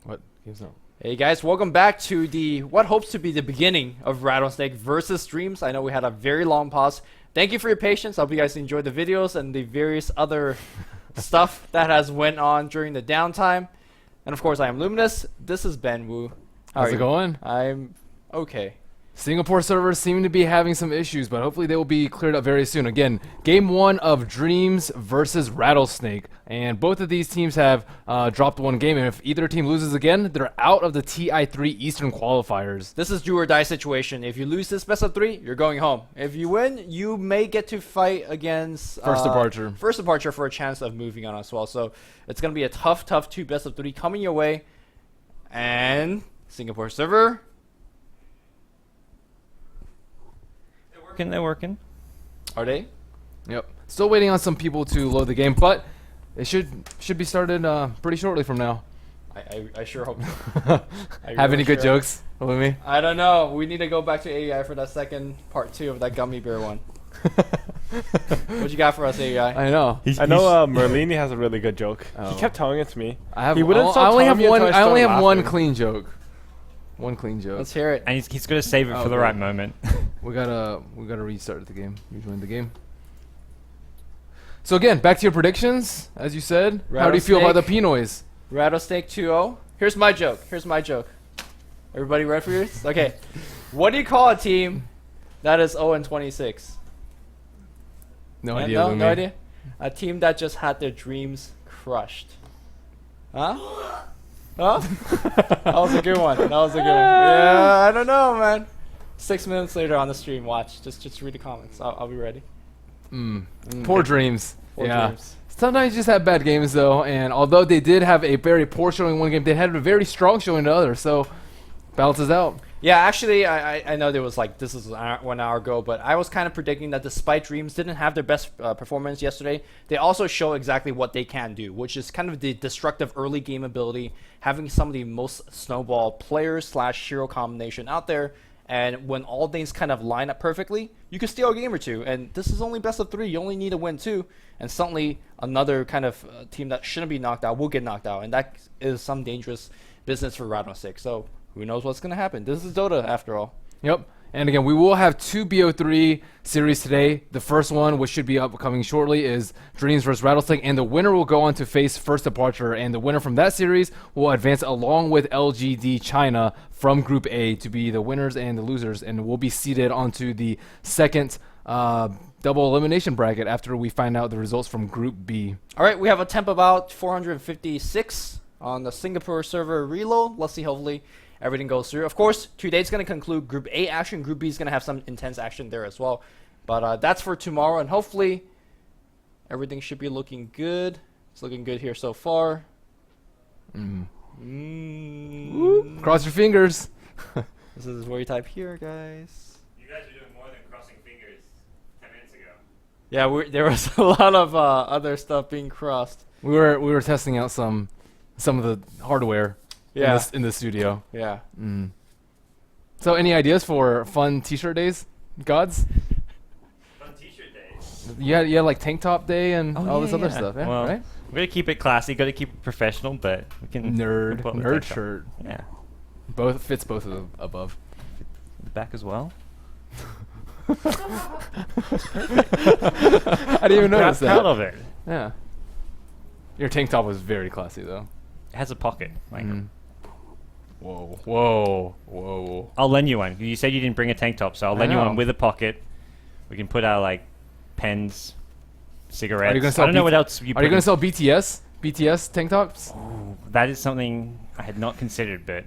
What? Game's not. Hey guys, welcome back to the what hopes to be the beginning of Rattlesnake versus Dreamz. I know we had a very long pause. Thank you for your patience. I hope you guys enjoyed the videos and the various other stuff that has went on during the downtime. And of course, I am Luminous. This is Ben Wu. How's it going? I'm okay. Singapore servers seem to be having some issues, but hopefully they will be cleared up very soon. Again, game one of Dreamz versus Rattlesnake, and both of these teams have dropped one game, and if either team loses again, they're out of the TI3 Eastern qualifiers. This is do or die situation. If you lose this best of 3, you're going home. If you win, you may get to fight against First departure. First departure for a chance of moving on as well. So it's going to be a tough 2 best of 3 coming your way. And Singapore server. They're working. Are they? Yep. Still waiting on some people to load the game, but it should be started pretty shortly from now. I sure hope so. Have any good jokes with me? I don't know. We need to go back to AEI for that second part 2 of that gummy bear one. What you got for us, AEI? I know. I know Merlini has a really good joke. Oh. He kept telling it to me. I only have one clean joke. One clean joke. Let's hear it. And he's going to save it for the right moment. We gotta restart the game. You joined the game. So again, back to your predictions. As you said, how do you feel about the P noise? Rattlesnake 2-0. Here's my joke. Everybody ready for yours? Okay. What do you call a team that is 0-26? No idea. No idea. A team that just had their dreams crushed. Huh? Huh? That was a good one. Yeah, I don't know, man. 6 minutes later on the stream, watch. Just read the comments. I'll be ready. Poor Dreamz. Poor Yeah. Dreamz. Sometimes you just have bad games though, and although they did have a very poor showing in one game, they had a very strong showing in the other, so balances out. Yeah, actually, I know there was like, this is 1 hour ago, but I was kind of predicting that despite Dreamz didn't have their best performance yesterday, they also show exactly what they can do, which is kind of the destructive early game ability, having some of the most snowball players / hero combination out there, and when all things kind of line up perfectly, you can steal a game or two, and this is only best of 3, you only need to win 2, and suddenly another kind of team that shouldn't be knocked out will get knocked out, and that is some dangerous business for Rattlesnake. So who knows what's going to happen? This is Dota, after all. Yep. And again, we will have 2 BO3 series today. The first one, which should be upcoming shortly, is Dreamz versus Rattlesnake, and the winner will go on to face First Departure, and the winner from that series will advance along with LGD China from Group A to be the winners and the losers, and will be seeded onto the second double elimination bracket after we find out the results from Group B. All right, we have a temp about 456 on the Singapore server reload. Let's see, hopefully everything goes through. Of course, today's going to conclude Group A action. Group B is going to have some intense action there as well. But that's for tomorrow, and hopefully everything should be looking good. It's looking good here so far. Cross your fingers. This is where you type here, guys. You guys are doing more than crossing fingers 10 minutes ago. Yeah, there was a lot of other stuff being crossed. We were testing out some of the hardware. Yeah. In the studio. Yeah. So any ideas for fun t-shirt days, gods? Fun t-shirt days. You had like tank top day and all this other yeah. stuff, yeah, Well, right? we're going to keep it classy, got to keep it professional, but we can... Nerd shirt. Yeah. Both fits both of them above. The back as well. I didn't even notice that. Proud of it. Yeah. Your tank top was very classy though. It has a pocket. Like, Whoa. I'll lend you one. You said you didn't bring a tank top, so I'll lend you one with a pocket. We can put out like pens, cigarettes. Are you gonna sell I don't know what else you Are you going to sell BTS tank tops? Oh, that is something I had not considered, but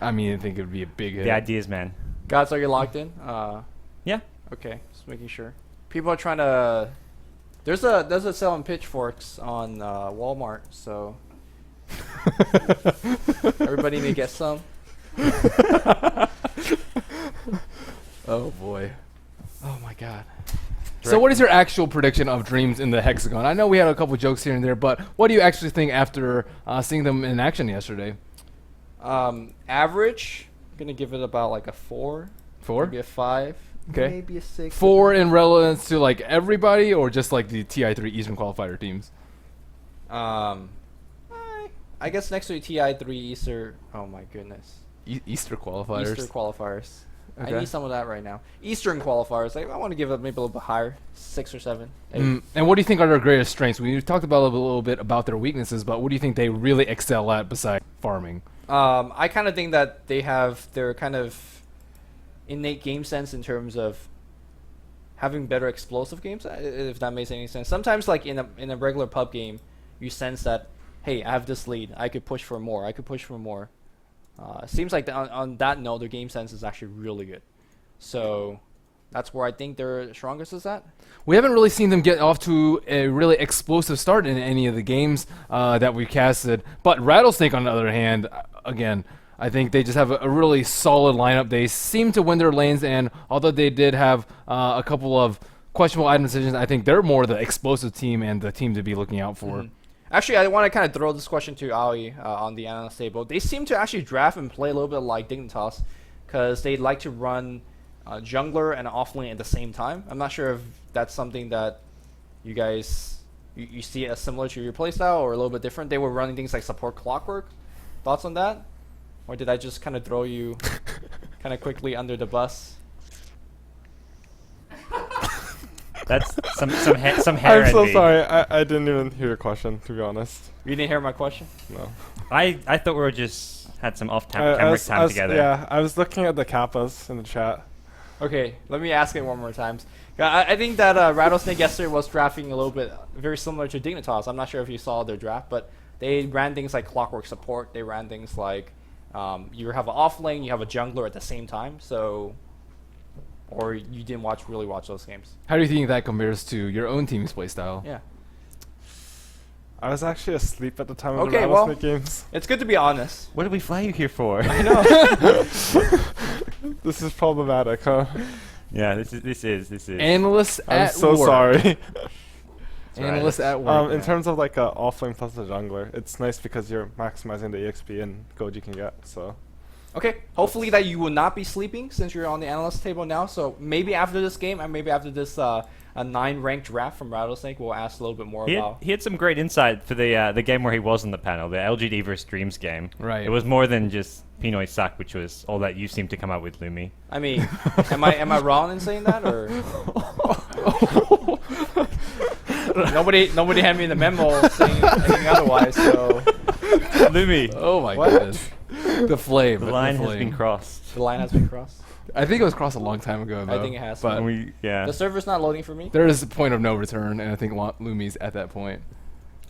I mean, I think it would be a big hit. the ideas, man. Guys, are you locked in? Yeah. Okay, just making sure. People are trying to... There's a selling pitchforks on Walmart, so... Everybody may get some. Oh boy. Oh my god. So what is your actual prediction of Dreamz in the Hexagon? I know we had a couple jokes here and there, but what do you actually think after seeing them in action yesterday? Average, I'm gonna give it about like a 4. 4? Maybe a 5. Okay. Maybe a 6. 4 in relevance to like everybody, or just like the TI3 Eastern qualifier teams? I guess next to TI3 Easter. Oh my goodness. Easter qualifiers. Easter qualifiers. Okay. I need some of that right now. Eastern qualifiers. Like, I want to give it maybe a little bit higher, 6 or 7. 8. And what do you think are their greatest strengths? We talked about a little bit about their weaknesses, but what do you think they really excel at besides farming? I kind of think that they have their kind of innate game sense in terms of having better explosive games, if that makes any sense. Sometimes, like in a regular pub game, you sense that, hey, I have this lead. I could push for more. I could push for more. Seems like on that note, their game sense is actually really good. So that's where I think they're strongest is at. We haven't really seen them get off to a really explosive start in any of the games that we casted. But Rattlesnake, on the other hand, again, I think they just have a really solid lineup. They seem to win their lanes, and although they did have a couple of questionable item decisions, I think they're more the explosive team and the team to be looking out for. Mm-hmm. Actually, I want to kind of throw this question to Aoi on the analyst table. They seem to actually draft and play a little bit like Dignitas, because they like to run jungler and offlane at the same time. I'm not sure if that's something that you guys you see as similar to your playstyle or a little bit different. They were running things like support clockwork. Thoughts on that? Or did I just kind of throw you kind of quickly under the bus? That's some hair I'm so envy. sorry. I didn't even hear your question, to be honest. You didn't hear my question? No. I thought we were just had some off I camera was- time together. Yeah, I was looking at the kappas in the chat. Okay, let me ask it one more time. I think that Rattlesnake yesterday was drafting a little bit very similar to Dignitas. I'm not sure if you saw their draft, but they ran things like clockwork support. They ran things like you have an off lane, you have a jungler at the same time. So, or you didn't really watch those games. How do you think that compares to your own team's playstyle? Yeah, I was actually asleep at the time of Okay, the well- Rattlesnake games. it's good to be honest. What did we fly you here for? I know. This is problematic, huh? Yeah, this is. Analysts I'm at so work. sorry. Analysts at work. In terms of like a offlane plus a jungler, it's nice because you're maximizing the EXP and gold you can get. So Okay, hopefully that you will not be sleeping since you're on the analyst table now. So maybe after this game and maybe after this a 9-ranked draft from Rattlesnake, we'll ask a little bit more about. He had some great insight for the game where he was on the panel, the LGD versus Dreamz game. Right. It was more than just Pinoy suck, which was all that you seem to come up with, Lumi. I mean, am I wrong in saying that, or nobody had me the memo saying anything otherwise? So Lumi, Oh my What? goodness. The flame. the line has flame. been crossed. the line has been crossed. I think it was crossed a long time ago, though. I think it has. But Yeah. The server's not loading for me. there is a point of no return, and I think Lumi's at that point.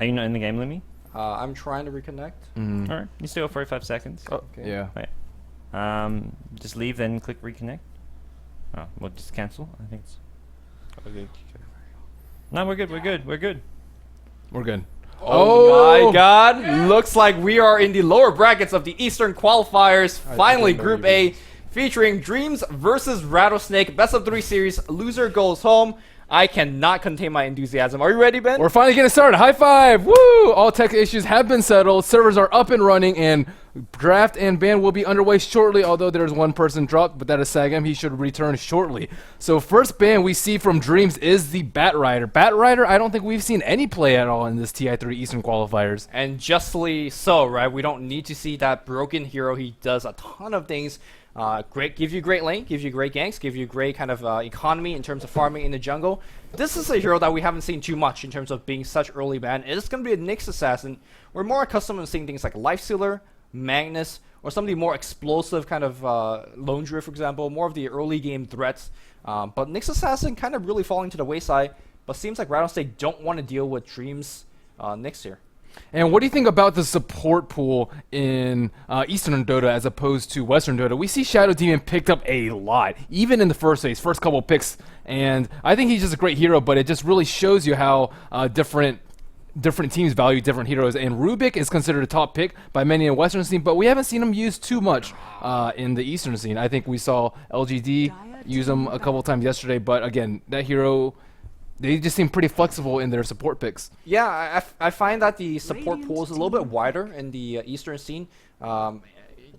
Are you not in the game, Lumi? I'm trying to reconnect. Mm. All right, you still have 45 seconds. oh, Okay. Yeah. Just leave, then click reconnect. Oh, we'll just cancel. I think it's. No, we're good. We're good. We're good. We're good. Oh my God! Looks like we are in the lower brackets of the Eastern qualifiers. Finally, don't know Group you A, featuring Dreamz versus Rattlesnake. Best of 3 series. Loser goes home. I cannot contain my enthusiasm. Are you ready, Ben? We're finally getting started. High five! Woo! All tech issues have been settled. Servers are up and running, and draft and ban will be underway shortly. Although there's one person dropped, but that is Sagam. He should return shortly. So first ban we see from Dreamz is the Bat Rider. Bat Rider, I don't think we've seen any play at all in this TI3 Eastern qualifiers. And justly so, right? We don't need to see that broken hero. He does a ton of things. Great, gives you great lane, gives you great ganks, gives you great kind of economy in terms of farming in the jungle. This is a hero that we haven't seen too much in terms of being such early ban. It is going to be a Nyx assassin. We're more accustomed to seeing things like Lifestealer, Magnus, or some of the more explosive kind of Lone Druid, for example, more of the early game threats. But Nyx assassin kind of really falling to the wayside. But seems like Rattlesnake don't want to deal with Dreamz Nyx here. And what do you think about the support pool in Eastern Dota as opposed to Western Dota? We see Shadow Demon picked up a lot, even in the first couple picks. And I think he's just a great hero, but it just really shows you how different teams value different heroes. And Rubik is considered a top pick by many in the Western scene, but we haven't seen him used too much in the Eastern scene. I think we saw LGD use him a couple times yesterday, but again, that hero, they just seem pretty flexible in their support picks. Yeah, I find that the support pool is a little bit wider in the Eastern scene.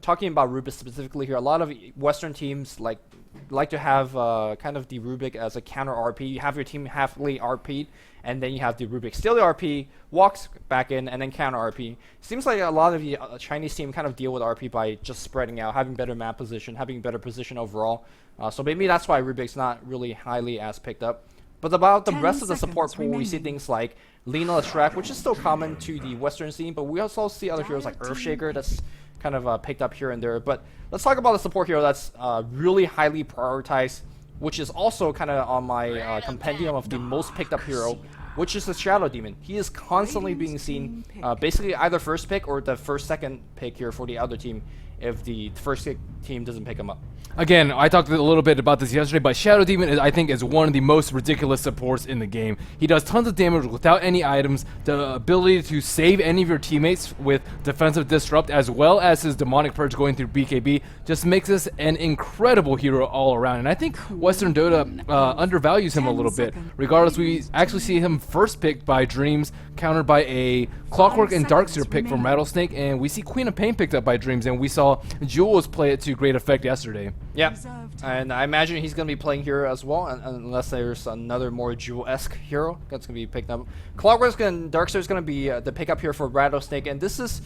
talking about Rubik specifically here, a lot of Western teams like to have kind of the Rubik as a counter RP. You have your team halfly RP'd, and then you have the Rubik steal the RP, walks back in, and then counter RP. Seems like a lot of the Chinese team kind of deal with RP by just spreading out, having better map position, having better position overall. So maybe that's why Rubik's not really highly as picked up. But about the rest of the support pool, we see things like Lina Leshrac, which is still common to the Western scene, but we also see other heroes like Earthshaker that's kind of picked up here and there. But let's talk about the support hero that's really highly prioritized, which is also kind of on my compendium of the most picked up hero, which is the Shadow Demon. He is constantly being seen basically either first pick or the second pick here for the other team if the first team doesn't pick him up. Again, I talked a little bit about this yesterday, but Shadow Demon, I think, is one of the most ridiculous supports in the game. He does tons of damage without any items, the ability to save any of your teammates with defensive disrupt, as well as his demonic purge going through BKB, just makes this an incredible hero all around. And I think Western Dota undervalues him a little bit. Regardless, we actually see him first picked by Dreamz, countered by a Clockwork and Darkseer pick from Rattlesnake, and we see Queen of Pain picked up by Dreamz, and we saw Jules play it to great effect yesterday. Yeah, and I imagine he's going to be playing here as well, unless there's another more Jewel-esque hero that's going to be picked up. Clockwork and Darkseer is going to be the pickup here for Rattlesnake, and this is,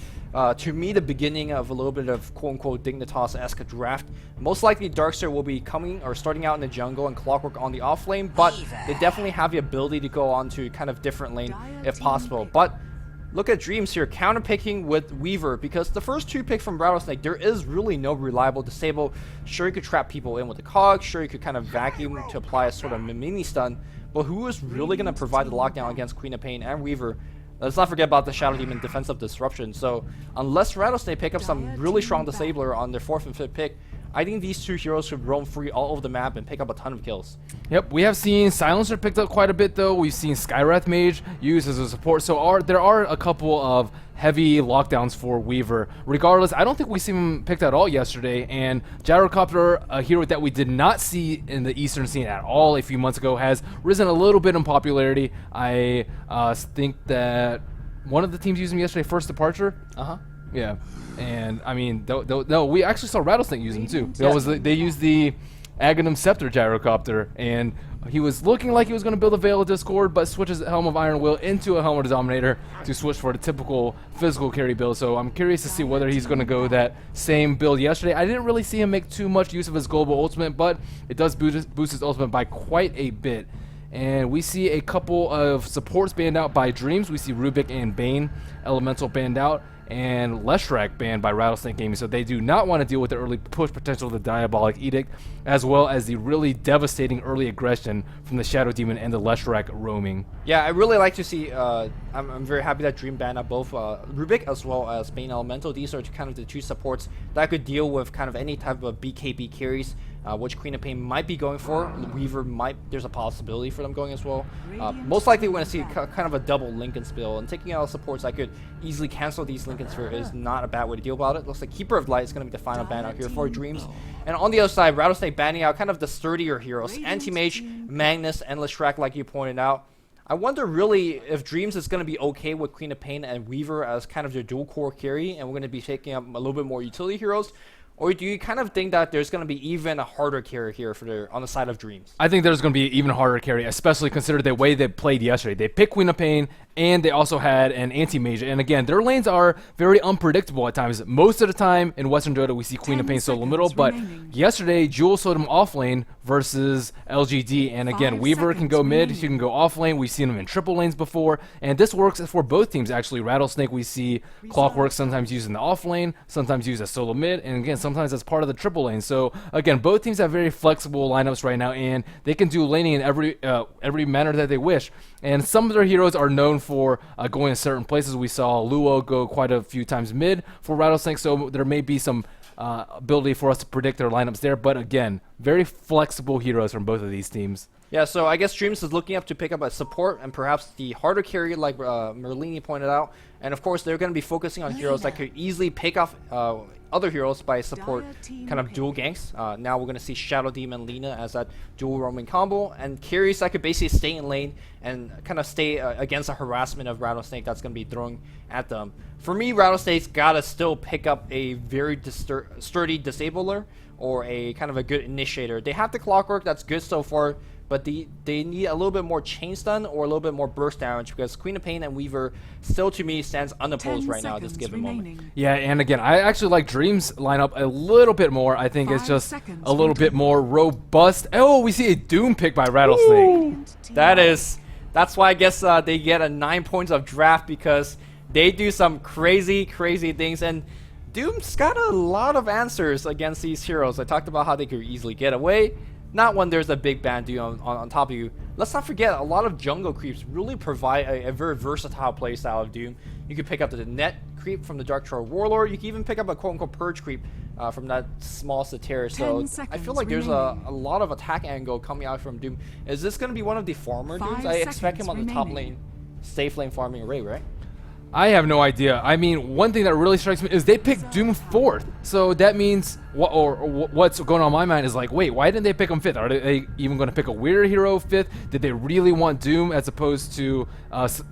to me, the beginning of a little bit of quote-unquote Dignitas-esque draft. Most likely Darkseer will be coming or starting out in the jungle and Clockwork on the off lane, but they definitely have the ability to go on to kind of different lane if possible. But look at Dreamz here, counterpicking with Weaver, because the first two picks from Rattlesnake, there is really no reliable disable. Sure, you could trap people in with the cog, sure, you could kind of vacuum to apply a sort of mini stun, but who is really going to provide the lockdown against Queen of Pain and Weaver? Let's not forget about the Shadow Demon defensive disruption. So unless Rattlesnake pick up some really strong disabler on their 4th and 5th pick, I think these two heroes should roam free all over the map and pick up a ton of kills. Yep, we have seen Silencer picked up quite a bit though. We've seen Skywrath Mage used as a support. So there are a couple of heavy lockdowns for Weaver. Regardless, I don't think we see him picked at all yesterday. And Gyrocopter, a hero that we did not see in the Eastern scene at all a few months ago, has risen a little bit in popularity. I think that one of the teams used him yesterday, First Departure. Yeah, and I mean, no, we actually saw Rattlesnake use him too. They used the Aghanim Scepter Gyrocopter, and he was looking like he was going to build a Veil of Discord, but switches Helm of Iron Will into a Helm of Dominator to switch for the typical physical carry build. So I'm curious to see whether he's going to go that same build yesterday. I didn't really see him make too much use of his global ultimate, but it does boost his ultimate by quite a bit. And we see a couple of supports banned out by Dreamz. We see Rubik and Bane Elemental banned out, and Leshrac banned by Rattlesnake Gaming, so they do not want to deal with the early push potential of the Diabolic Edict, as well as the really devastating early aggression from the Shadow Demon and the Leshrac roaming. Yeah, I really like to see, I'm very happy that Dream banned out both Rubik as well as Bane Elemental. These are kind of the two supports that could deal with kind of any type of BKB carries, which Queen of Pain might be going for. Weaver there's a possibility for them going as well. Most likely we're going to see kind of a double Lincoln spill, and taking out supports that could easily cancel these Lincoln Sphere is not a bad way to deal about it. Looks like Keeper of Light is going to be the final ban out here for Dreamz. And on the other side, Rattlesnake banning out kind of the sturdier heroes, Anti-Mage, Magnus, and Leshrac, like you pointed out. I wonder really if Dreamz is going to be okay with Queen of Pain and Weaver as kind of their dual core carry, and we're going to be taking up a little bit more utility heroes. Or do you kind of think that there's going to be even a harder carry here on the side of Dreamz? I think there's going to be even harder carry, especially considered the way they played yesterday. They picked Queen of Pain, and they also had an anti-mage. And again, their lanes are very unpredictable at times. Most of the time in Western Dota, we see Queen of Pain solo middle, but yesterday, Jules sold him off lane versus LGD. And again, Weaver can go mid, he can go off lane. We've seen him in triple lanes before, and this works for both teams actually. Rattlesnake, we see Clockwork sometimes used in the off lane, sometimes used as solo mid, and again, sometimes as part of the triple lane. So again, both teams have very flexible lineups right now, and they can do laning in every manner that they wish. And some of their heroes are known for going to certain places. We saw Luo go quite a few times mid for Rattlesnake, so there may be some ability for us to predict their lineups there. But again, very flexible heroes from both of these teams. Yeah, so I guess Dreamz is looking up to pick up a support and perhaps the harder carry like Merlini pointed out. And of course, they're going to be focusing on heroes that could easily pick off other heroes by support kind of dual ganks. Now we're going to see Shadow Demon Lina as that dual roaming combo, and carries that could basically stay in lane and kind of stay against the harassment of Rattlesnake that's going to be throwing at them. For me, Rattlesnake's got to still pick up a very sturdy disabler or a kind of a good initiator. They have the clockwork, that's good so far, but they need a little bit more chain stun or a little bit more burst damage, because Queen of Pain and Weaver still, to me, stands unopposed right now at this given moment. Yeah, and again, I actually like Dreamz lineup a little bit more. I think it's just a little bit more robust. Oh, we see a Doom pick by Rattlesnake. That's why I guess they get a 9 points of draft, because they do some crazy things, and Doom's got a lot of answers against these heroes. I talked about how they could easily get away. Not when there's a big band dude on top of you. Let's not forget, a lot of jungle creeps really provide a very versatile playstyle of Doom. You can pick up the net creep from the Dark Troll Warlord. You can even pick up a quote-unquote purge creep from that small Satyr. So I feel like there's a lot of attack angle coming out from Doom. Is this going to be one of the farmer dudes? I expect him on the top lane, safe lane farming array, right? I have no idea. I mean, one thing that really strikes me is they picked Doom 4th. So that means, what's going on in my mind is like, wait, why didn't they pick him 5th? Are they even going to pick a weird hero 5th? Did they really want Doom as opposed to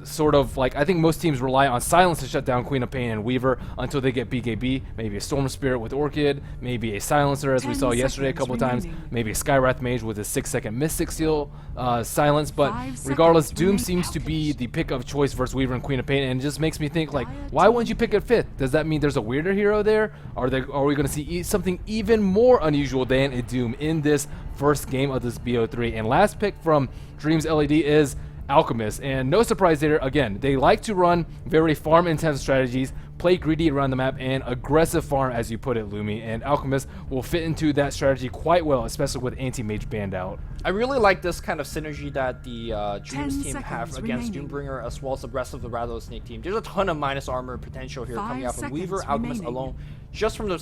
sort of like, I think most teams rely on Silence to shut down Queen of Pain and Weaver until they get BKB. Maybe a Storm Spirit with Orchid, maybe a Silencer as we saw yesterday a couple of times, maybe a Skywrath Mage with a 6-second Mystic Seal silence. But regardless, Doom seems to be the pick of choice versus Weaver and Queen of Pain, and it just makes me think, like, why wouldn't you pick it 5th? Does that mean there's a weirder hero there? Are we going to see something even more unusual than a Doom in this first game of this BO3? And last pick from Dreamz LED is Alchemist, and no surprise there. Again, they like to run very farm-intensive strategies, play greedy around the map, and aggressive farm, as you put it, Lumi. And Alchemist will fit into that strategy quite well, especially with anti-mage banned out. I really like this kind of synergy that the Dreamz team have against Doombringer, as well as the rest of the Rattlesnake team. There's a ton of minus armor potential here coming out from Weaver, Alchemist alone, just from the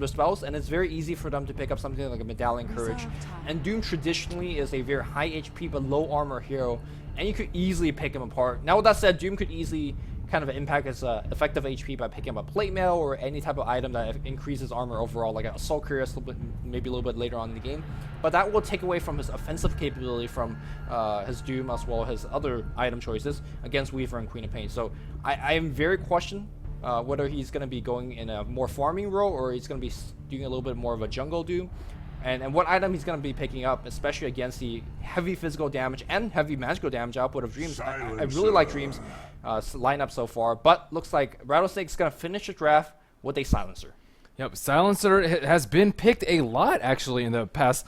spells, and it's very easy for them to pick up something like a Medallion Courage. And Doom traditionally is a very high HP but low armor hero, and you could easily pick him apart. Now with that said, Doom could easily kind of impact his effective HP by picking up a plate mail or any type of item that increases armor overall, like an Assault Cuirass, maybe a little bit later on in the game. But that will take away from his offensive capability from his Doom, as well as his other item choices against Weaver and Queen of Pain. So I am very questioned whether he's going to be going in a more farming role or he's going to be doing a little bit more of a jungle Doom. And what item he's going to be picking up, especially against the heavy physical damage and heavy magical damage output of Dreamz. I really like Dreamz lineup so far, but looks like Rattlesnake's going to finish the draft with a Silencer. Yep, Silencer has been picked a lot actually in the past,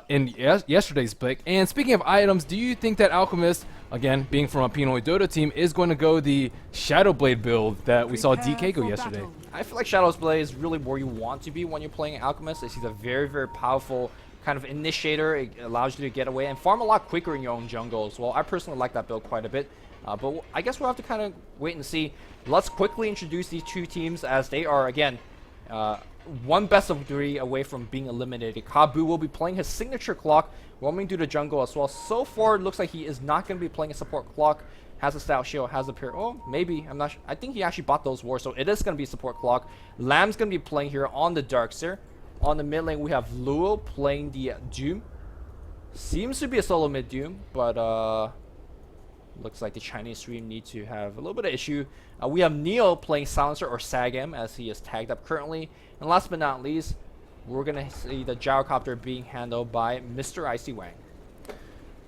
in yesterday's pick. And speaking of items, do you think that Alchemist, again being from a Pinoy Dodo team, is going to go the Shadow Blade build that we saw DK go yesterday? I feel like Shadow's Blade is really where you want to be when you're playing Alchemist. He's a very, very powerful kind of initiator. It allows you to get away and farm a lot quicker in your own jungle as well. I personally like that build quite a bit. But I guess we'll have to kind of wait and see. Let's quickly introduce these two teams, as they are, again, one best of 3 away from being eliminated. Kabu will be playing his signature clock, roaming through the jungle as well. So far, it looks like he is not going to be playing a support clock. Has a stout shield, has a pair. Oh, maybe. I'm not sure. I think he actually bought those wars, so it is going to be support clock. Lamb's going to be playing here on the Darkseer. On the mid lane, we have Luo playing the Doom. Seems to be a solo mid Doom, but looks like the Chinese stream need to have a little bit of issue. We have Neo playing Silencer or Sagam, as he is tagged up currently. And last but not least, we're going to see the Gyrocopter being handled by Mr. Icy Wang.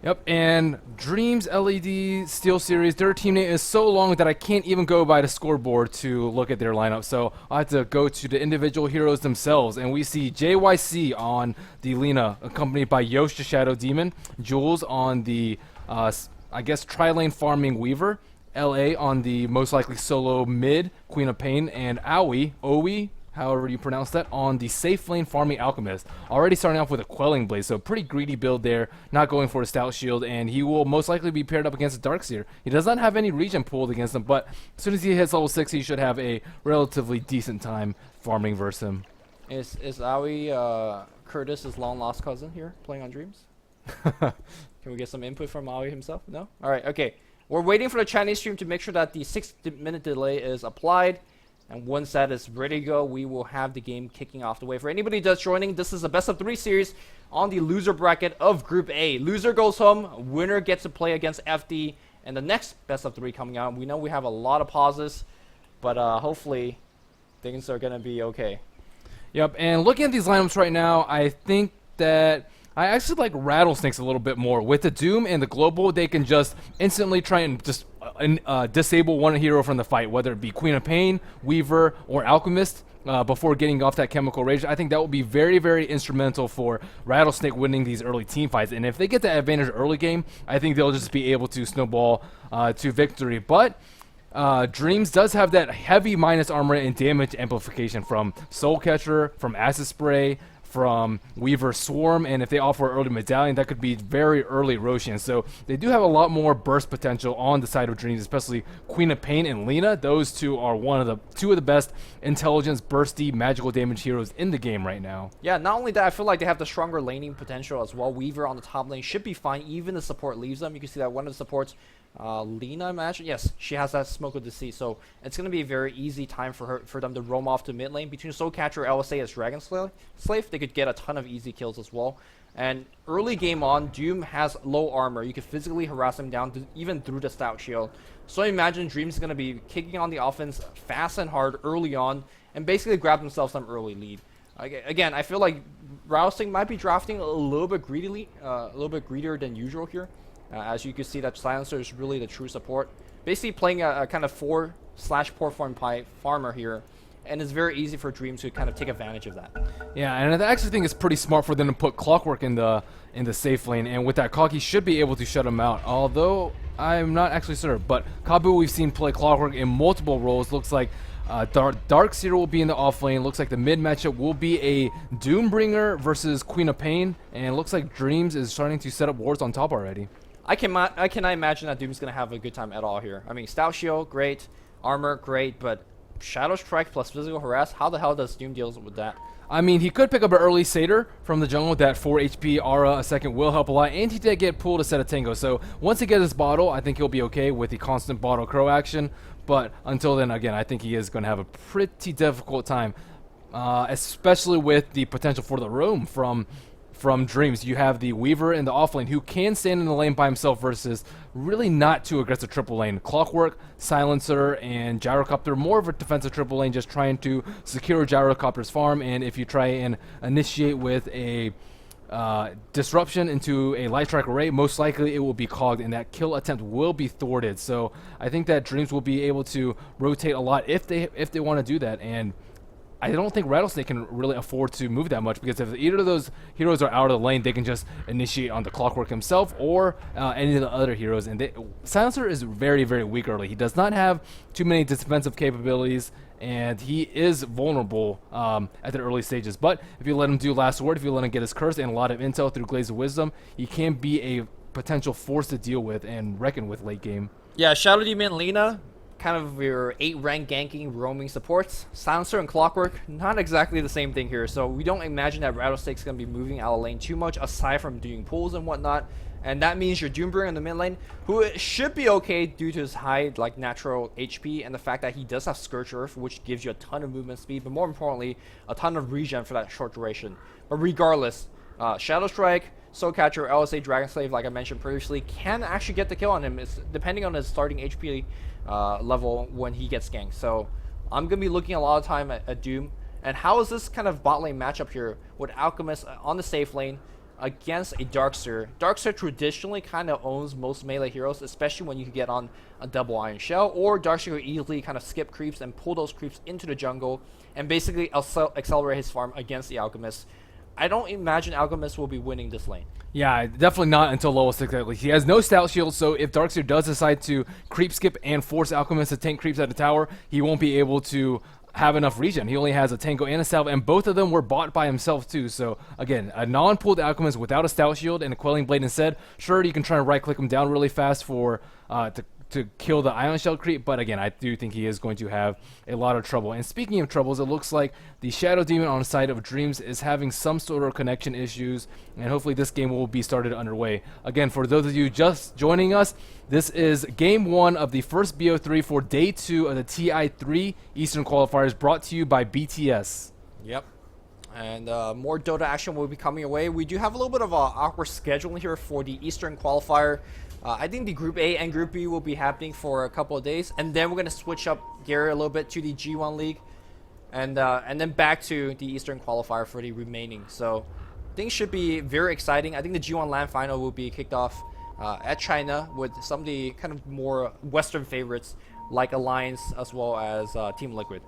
Yep, and Dreamz LED Steel Series, their team name is so long that I can't even go by the scoreboard to look at their lineup. So I have to go to the individual heroes themselves, and we see JYC on the Lina, accompanied by Yosh the Shadow Demon, Jules on the, I guess, tri-lane farming Weaver, LA on the most likely solo mid, Queen of Pain, and Owie, however you pronounce that, on the safe lane farming Alchemist. Already starting off with a Quelling Blade, so pretty greedy build there, not going for a Stout Shield, and he will most likely be paired up against a Darkseer. He does not have any regen pulled against him, but as soon as he hits level 6, he should have a relatively decent time farming versus him. Is Aoi Curtis's long-lost cousin here, playing on Dreamz? Can we get some input from Aoi himself? No? Alright, okay. We're waiting for the Chinese stream to make sure that the 6-minute delay is applied. And once that is ready to go, we will have the game kicking off the way. For anybody that's joining, this is a best of 3 series on the loser bracket of Group A. Loser goes home, winner gets to play against FD, and the next best of 3 coming out. We know we have a lot of pauses, but hopefully things are going to be okay. Yep, and looking at these lineups right now, I think that I actually like Rattlesnakes a little bit more. With the Doom and the Global, they can just instantly try and just disable one hero from the fight, whether it be Queen of Pain, Weaver, or Alchemist, before getting off that Chemical Rage. I think that will be very, very instrumental for Rattlesnake winning these early team fights. And if they get that advantage early game, I think they'll just be able to snowball to victory. But Dreamz does have that heavy minus armor and damage amplification from Soul Catcher, from Acid Spray, from Weaver Swarm, and if they offer early Medallion, that could be very early Roshan. So they do have a lot more burst potential on the side of Dreamz, especially Queen of Pain and Lena. Those two are two of the best intelligence, bursty, magical damage heroes in the game right now. Yeah, not only that, I feel like they have the stronger laning potential as well. Weaver on the top lane should be fine. Even the support leaves them. You can see that one of the supports, Lena, I imagine. Yes, she has that Smoke of Deceit, so it's going to be a very easy time for them to roam off to mid lane. Between Soul Catcher, LSA as Dragon Slave, they could get a ton of easy kills as well. And early game on, Doom has low armor. You can physically harass him down even through the Stout Shield. So I imagine Dreamz is going to be kicking on the offense fast and hard early on and basically grab themselves some early lead. Again, I feel like Rattlesnake might be drafting a little bit greedier than usual here. As you can see, that Silencer is really the true support. Basically playing a kind of 4/poor form farmer here. And it's very easy for Dreamz to kind of take advantage of that. Yeah, and I actually think it's pretty smart for them to put Clockwork in the safe lane, and with that Clock, he should be able to shut him out. Although I'm not actually sure, but Kabu we've seen play Clockwork in multiple roles. Looks like Darkseer will be in the off lane. Looks like the mid matchup will be a Doombringer versus Queen of Pain, and it looks like Dreamz is starting to set up wards on top already. I cannot imagine that Doom's gonna have a good time at all here. I mean, Stout Shield, great, armor, great, but Shadow Strike plus Physical Harass, how the hell does Doom deal with that? I mean, he could pick up an early Satyr from the jungle. That 4 HP aura a second will help a lot, and he did get pulled a set of Tango. So once he gets his bottle, I think he'll be okay with the constant bottle crow action. But until then, again, I think he is going to have a pretty difficult time, especially with the potential for the roam from Dreamz. You have the Weaver in the offlane who can stand in the lane by himself versus really not too aggressive triple lane. Clockwork, Silencer, and Gyrocopter, more of a defensive triple lane, just trying to secure Gyrocopter's farm. And if you try and initiate with a disruption into a light strike array, most likely it will be clogged and that kill attempt will be thwarted. So I think that Dreamz will be able to rotate a lot if they want to do that. And I don't think Rattlesnake can really afford to move that much, because if either of those heroes are out of the lane, they can just initiate on the Clockwork himself or any of the other heroes. And Silencer is very, very weak early. He does not have too many defensive capabilities, and he is vulnerable at the early stages. But if you let him do Last Word, if you let him get his curse and a lot of intel through Glaze of Wisdom, he can be a potential force to deal with and reckon with late game. Yeah, Shadow Demon Lena, kind of your 8-rank ganking roaming supports. Silencer and Clockwork, not exactly the same thing here. So we don't imagine that Rattlesnake's going to be moving out of lane too much, aside from doing pulls and whatnot. And that means your Doombringer in the mid lane, who should be okay due to his high natural HP and the fact that he does have Scourge Earth, which gives you a ton of movement speed, but more importantly, a ton of regen for that short duration. But regardless, Shadow Strike, Soul Catcher, LSA, Dragon Slave, like I mentioned previously, can actually get the kill on him. It's depending on his starting HP level when he gets ganked. So I'm going to be looking a lot of time at Doom. And how is this kind of bot lane matchup here with Alchemist on the safe lane against a Darkseer? Darkseer traditionally kind of owns most melee heroes, especially when you can get on a double Iron Shell, or Darkseer will easily kind of skip creeps and pull those creeps into the jungle and basically accelerate his farm against the Alchemist. I don't imagine Alchemist will be winning this lane. Yeah, definitely not until level 6 at least. He has no Stout Shield, so if Darkseer does decide to creep skip and force Alchemist to tank creeps at the tower, he won't be able to have enough regen. He only has a Tango and a Salve, and both of them were bought by himself too. So again, a non-pulled Alchemist without a Stout Shield and a Quelling Blade instead. Sure, you can try and right-click him down really fast for to to kill the Ion Shell creep, but again, I do think he is going to have a lot of trouble. And speaking of troubles, it looks like the Shadow Demon on the side of Dreamz is having some sort of connection issues, and hopefully this game will be started underway. Again, for those of you just joining us, this is Game 1 of the first BO3 for Day 2 of the TI3 Eastern Qualifiers, brought to you by BTS. Yep. And more Dota action will be coming away. We do have a little bit of an awkward schedule here for the Eastern Qualifier. I think the Group A and Group B will be happening for a couple of days, and then we're going to switch up gear a little bit to the G1 League, and then back to the Eastern Qualifier for the remaining. So things should be very exciting. I think the G1 LAN final will be kicked off at China with some of the kind of more Western favorites like Alliance as well as Team Liquid.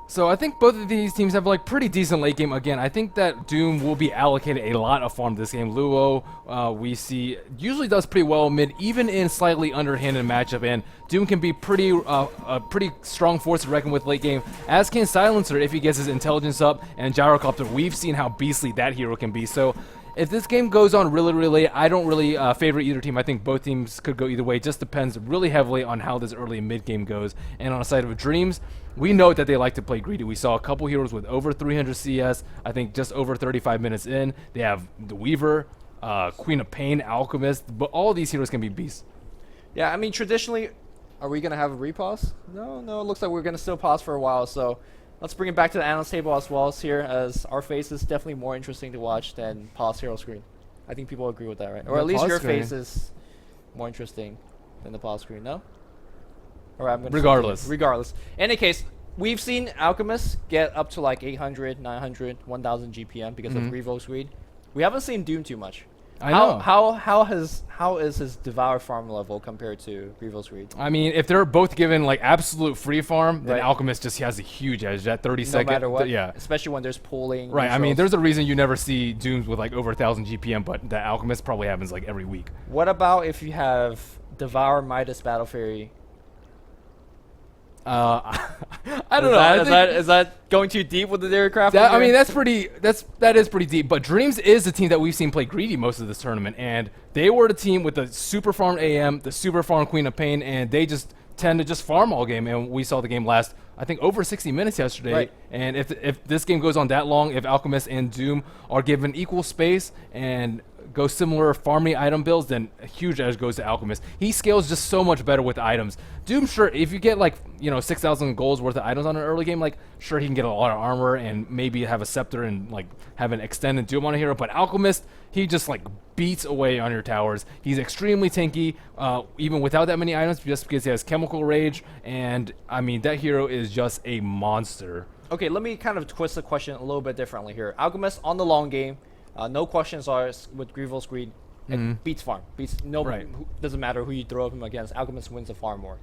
So I think both of these teams have like pretty decent late game. Again, I think that Doom will be allocated a lot of farm this game. Luo, we see, usually does pretty well mid, even in slightly underhanded matchup, and Doom can be pretty a pretty strong force to reckon with late game, as can Silencer if he gets his intelligence up, and Gyrocopter. We've seen how beastly that hero can be. So if this game goes on really late, I don't really favor either team. I think both teams could go either way. It just depends really heavily on how this early mid game goes. And on the side of Dreamz, we know that they like to play greedy. We saw a couple heroes with over 300 CS, I think just over 35 minutes in. They have the Weaver, Queen of Pain, Alchemist, but all of these heroes can be beasts. Yeah, I mean, traditionally, are we going to have a repause? No, it looks like we're going to still pause for a while. So let's bring it back to the analyst table as well as here, as our face is definitely more interesting to watch than pause hero screen. I think people agree with that, right? Or at least your face is more interesting than the pause screen, no? Or I'm gonna regardless. In any case, we've seen Alchemist get up to like 800, 900, 1000 GPM because of Revo Greed. We haven't seen Doom too much. I know. How is his Devour farm level compared to Revo's Greed? I mean, if they're both given like absolute free farm, then Alchemist just has a huge edge at 30 seconds. No matter what, yeah. Especially when there's pooling. Right. I mean, there's a reason you never see Dooms with like over 1000 GPM, but the Alchemist probably happens like every week. What about if you have Devour Midas Battle Fairy? I don't know. Is that going too deep with the aircraft? I mean, that is pretty deep. But Dreamz is the team that we've seen play greedy most of this tournament, and they were the team with the super farm AM, the super farm Queen of Pain, and they just tend to just farm all game. And we saw the game last, I think, over 60 minutes yesterday. Right. And if this game goes on that long, if Alchemist and Doom are given equal space and go similar farming item builds, then a huge edge goes to Alchemist. He scales just so much better with items. Doom, sure, if you get like 6,000 golds worth of items on an early game, like sure he can get a lot of armor and maybe have a scepter and like have an extended Doom on a hero. But Alchemist, he just like beats away on your towers. He's extremely tanky, even without that many items, just because he has Chemical Rage, and I mean that hero is just a monster. Okay, let me kind of twist the question a little bit differently here. Alchemist on the long game. No questions asked with Grievous Greed. And beats farm. Doesn't matter who you throw him against. Alchemist wins the farm more.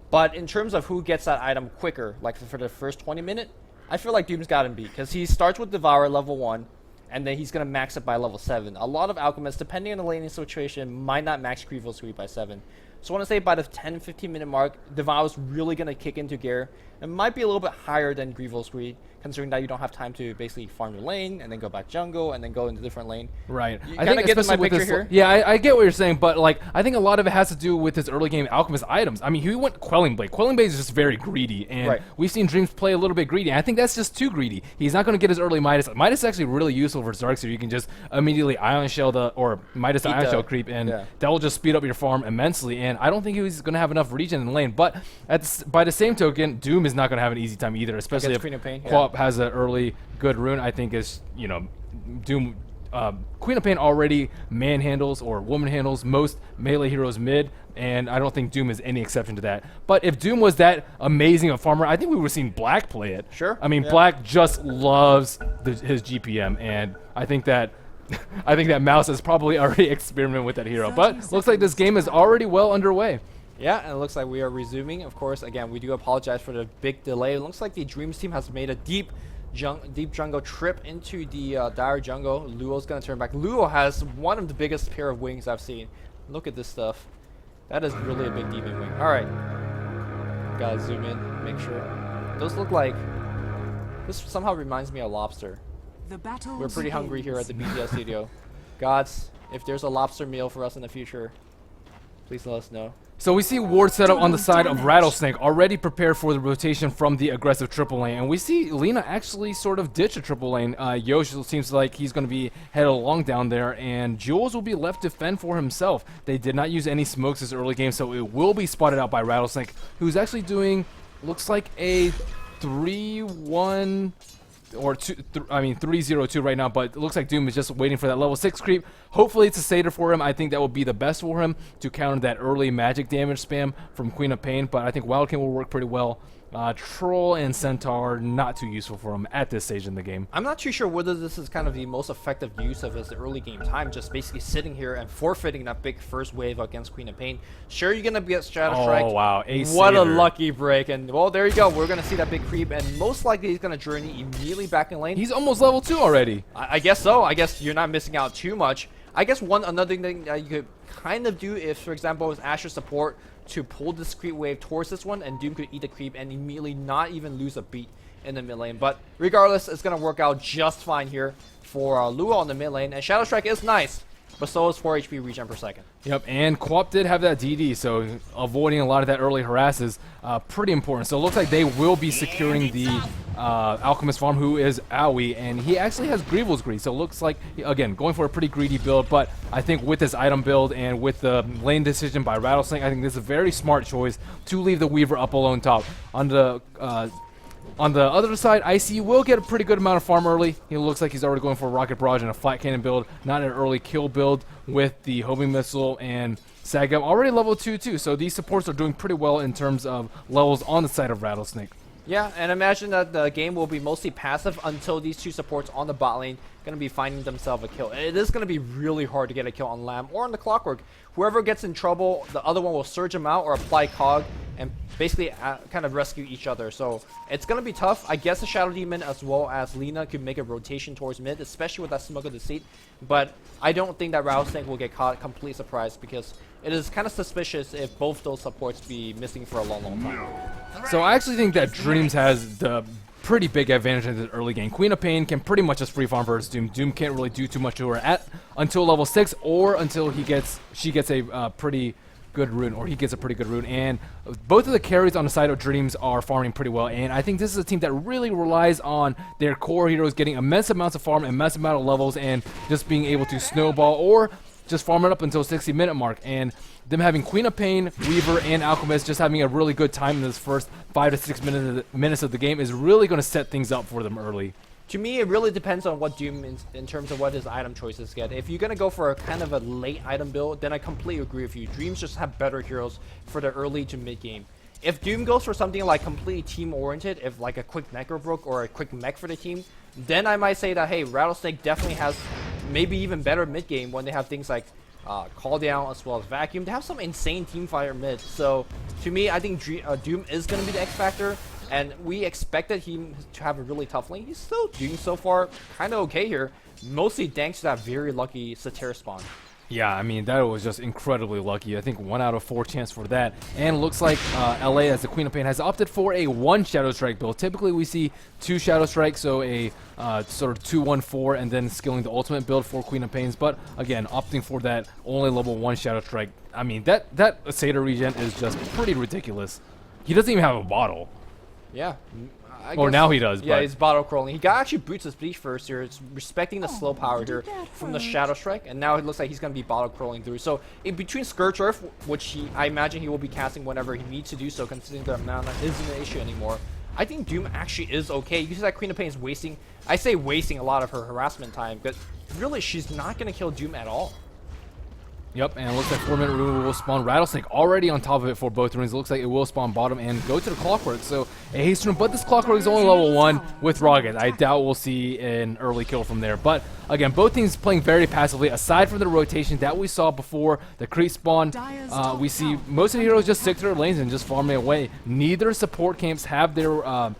But in terms of who gets that item quicker, like for the first 20 minutes, I feel like Doom's got him beat. Because he starts with Devour level 1, and then he's going to max it by level 7. A lot of Alchemists, depending on the laning situation, might not max Grievous Greed by 7. So I want to say by the 10-15 minute mark, Devour's really going to kick into gear. It might be a little bit higher than Grievous Greed, considering that you don't have time to basically farm your lane and then go back jungle and then go into different lane. Right. I think get my picture here. Yeah, I get what you're saying, but like I think a lot of it has to do with his early game Alchemist items. I mean, he went Quelling Blade. Quelling Blade is just very greedy, and we've seen Dreamz play a little bit greedy. And I think that's just too greedy. He's not going to get his early Midas. Midas is actually really useful for Xerxes. You can just immediately Ion Shell or Midas Ion Shell creep, and that will just speed up your farm immensely. And I don't think he's going to have enough regen in the lane. But by the same token, Doom is not going to have an easy time either, especially if Quap has an early good rune. I think is Doom. Queen of Pain already manhandles or woman handles most melee heroes mid, and I don't think Doom is any exception to that. But if Doom was that amazing a farmer, I think we would have seen Black play it. Sure. I mean, Black just loves his GPM, and I think that Mouse has probably already experimented with that hero. But looks like this game is already well underway. Yeah, and it looks like we are resuming. Of course, again, we do apologize for the big delay. It looks like the Dreamz team has made a deep jungle trip into the dire jungle. Luo's gonna turn back. Luo has one of the biggest pair of wings I've seen. Look at this stuff. That is really a big demon wing. All right, gotta zoom in, make sure. Those look like. This somehow reminds me of lobster. We're pretty hungry here at the BTS studio. Gods, if there's a lobster meal for us in the future, Please let us know. So we see Ward set up on the side of Rattlesnake, already prepared for the rotation from the aggressive triple lane. And we see Lina actually sort of ditch a triple lane. Yosh seems like he's going to be headed along down there, and Jules will be left to fend for himself. They did not use any smokes this early game, so it will be spotted out by Rattlesnake, who's actually doing, looks like a 3-1... or 3-0-2 right now, but it looks like Doom is just waiting for that level 6 creep. Hopefully it's a Satyr for him. I think that will be the best for him to counter that early magic damage spam from Queen of Pain, but I think Wild King will work pretty well. Troll and Centaur, not too useful for him at this stage in the game. I'm not too sure whether this is kind of the most effective use of his early game time, just basically sitting here and forfeiting that big first wave against Queen of Pain. Sure, you're going to get Shadow Strike. Oh, wow. What a lucky break. And, well, there you go. We're going to see that big creep, and most likely he's going to journey immediately back in lane. He's almost level 2 already. I guess so. I guess you're not missing out too much. I guess another thing that you could kind of do if, for example, is Asher support to pull this creep wave towards this one, and Doom could eat the creep and immediately not even lose a beat in the mid lane. But regardless, it's going to work out just fine here for Lua on the mid lane. And Shadow Strike is nice, but so is 4 HP regen per second. Yep, and Quap did have that DD, so avoiding a lot of that early harass is pretty important. So it looks like they will be securing the Alchemist farm, who is Aoi, and he actually has Grievel's Greed, so it looks like, again, going for a pretty greedy build, but I think with this item build and with the lane decision by Rattlesnake, I think this is a very smart choice to leave the Weaver up alone top. On the other side, IC will get a pretty good amount of farm early. He looks like he's already going for a Rocket Barrage and a Flat Cannon build, not an early kill build with the Homing Missile and Sagam. Already level 2 too, so these supports are doing pretty well in terms of levels on the side of Rattlesnake. Yeah, and imagine that the game will be mostly passive until these two supports on the bot lane going to be finding themselves a kill. It is going to be really hard to get a kill on Lamb or on the Clockwork. Whoever gets in trouble, the other one will surge him out or apply Cog and basically kind of rescue each other. So it's going to be tough. I guess the Shadow Demon as well as Lina could make a rotation towards mid, especially with that Smoke of Deceit. But I don't think that Rattlesnake will get caught complete surprise, because it is kind of suspicious if both those supports be missing for a long, long time. So I actually think that Dreamz has the pretty big advantage in the early game. Queen of Pain can pretty much just free farm versus Doom. Doom can't really do too much to her until level 6 or until she gets a pretty good rune, or he gets a pretty good rune. And both of the carries on the side of Dreamz are farming pretty well, and I think this is a team that really relies on their core heroes getting immense amounts of farm, immense amount of levels, and just being able to snowball or just farm it up until 60-minute mark. And them having Queen of Pain, Weaver, and Alchemist just having a really good time in this first 5 to 6 minutes of the game is really going to set things up for them early. To me, it really depends on what Doom in terms of what his item choices get. If you're going to go for a kind of a late item build, then I completely agree with you. Dreamz just have better heroes for the early to mid game. If Doom goes for something like completely team oriented, if like a quick Necrobrook or a quick mech for the team, then I might say that, hey, Rattlesnake definitely has maybe even better mid game when they have things like Call Down as well as Vacuum. They have some insane team fire mid. So to me, I think Doom is going to be the X factor. And we expected him to have a really tough lane. He's still doing so far kind of okay here, mostly thanks to that very lucky Satyr spawn. Yeah, I mean, that was just incredibly lucky. I think 1 out of 4 chance for that. And it looks like LA, as the Queen of Pain, has opted for a 1 Shadow Strike build. Typically, we see 2 Shadow Strikes, so a sort of 2-1-4, and then skilling the ultimate build for Queen of Pains. But again, opting for that only level 1 Shadow Strike. I mean, that Satyr regen is just pretty ridiculous. He doesn't even have a bottle. Yeah. Or now he does. Yeah, but he's bottle crawling. He got actually Boots of Bleach first here. It's respecting the slow power here from the Shadow Strike, and now it looks like he's going to be bottle crawling through. So in between Scourge Earth, which I imagine he will be casting whenever he needs to do so, considering the amount isn't an issue anymore, I think Doom actually is okay. You see that Queen of Pain is wasting, I say wasting a lot of her harassment time, but really she's not going to kill Doom at all. Yep, and it looks like 4-minute rune will spawn Rattlesnake already on top of it for both runes. It looks like it will spawn bottom and go to the Clockwork. So a haste rune, but this Clockwork is only level 1 with Rocket. I doubt we'll see an early kill from there. But again, both teams playing very passively. Aside from the rotation that we saw before the creep spawn, we see most of the heroes just stick to their lanes and just farming away. Neither support camps have their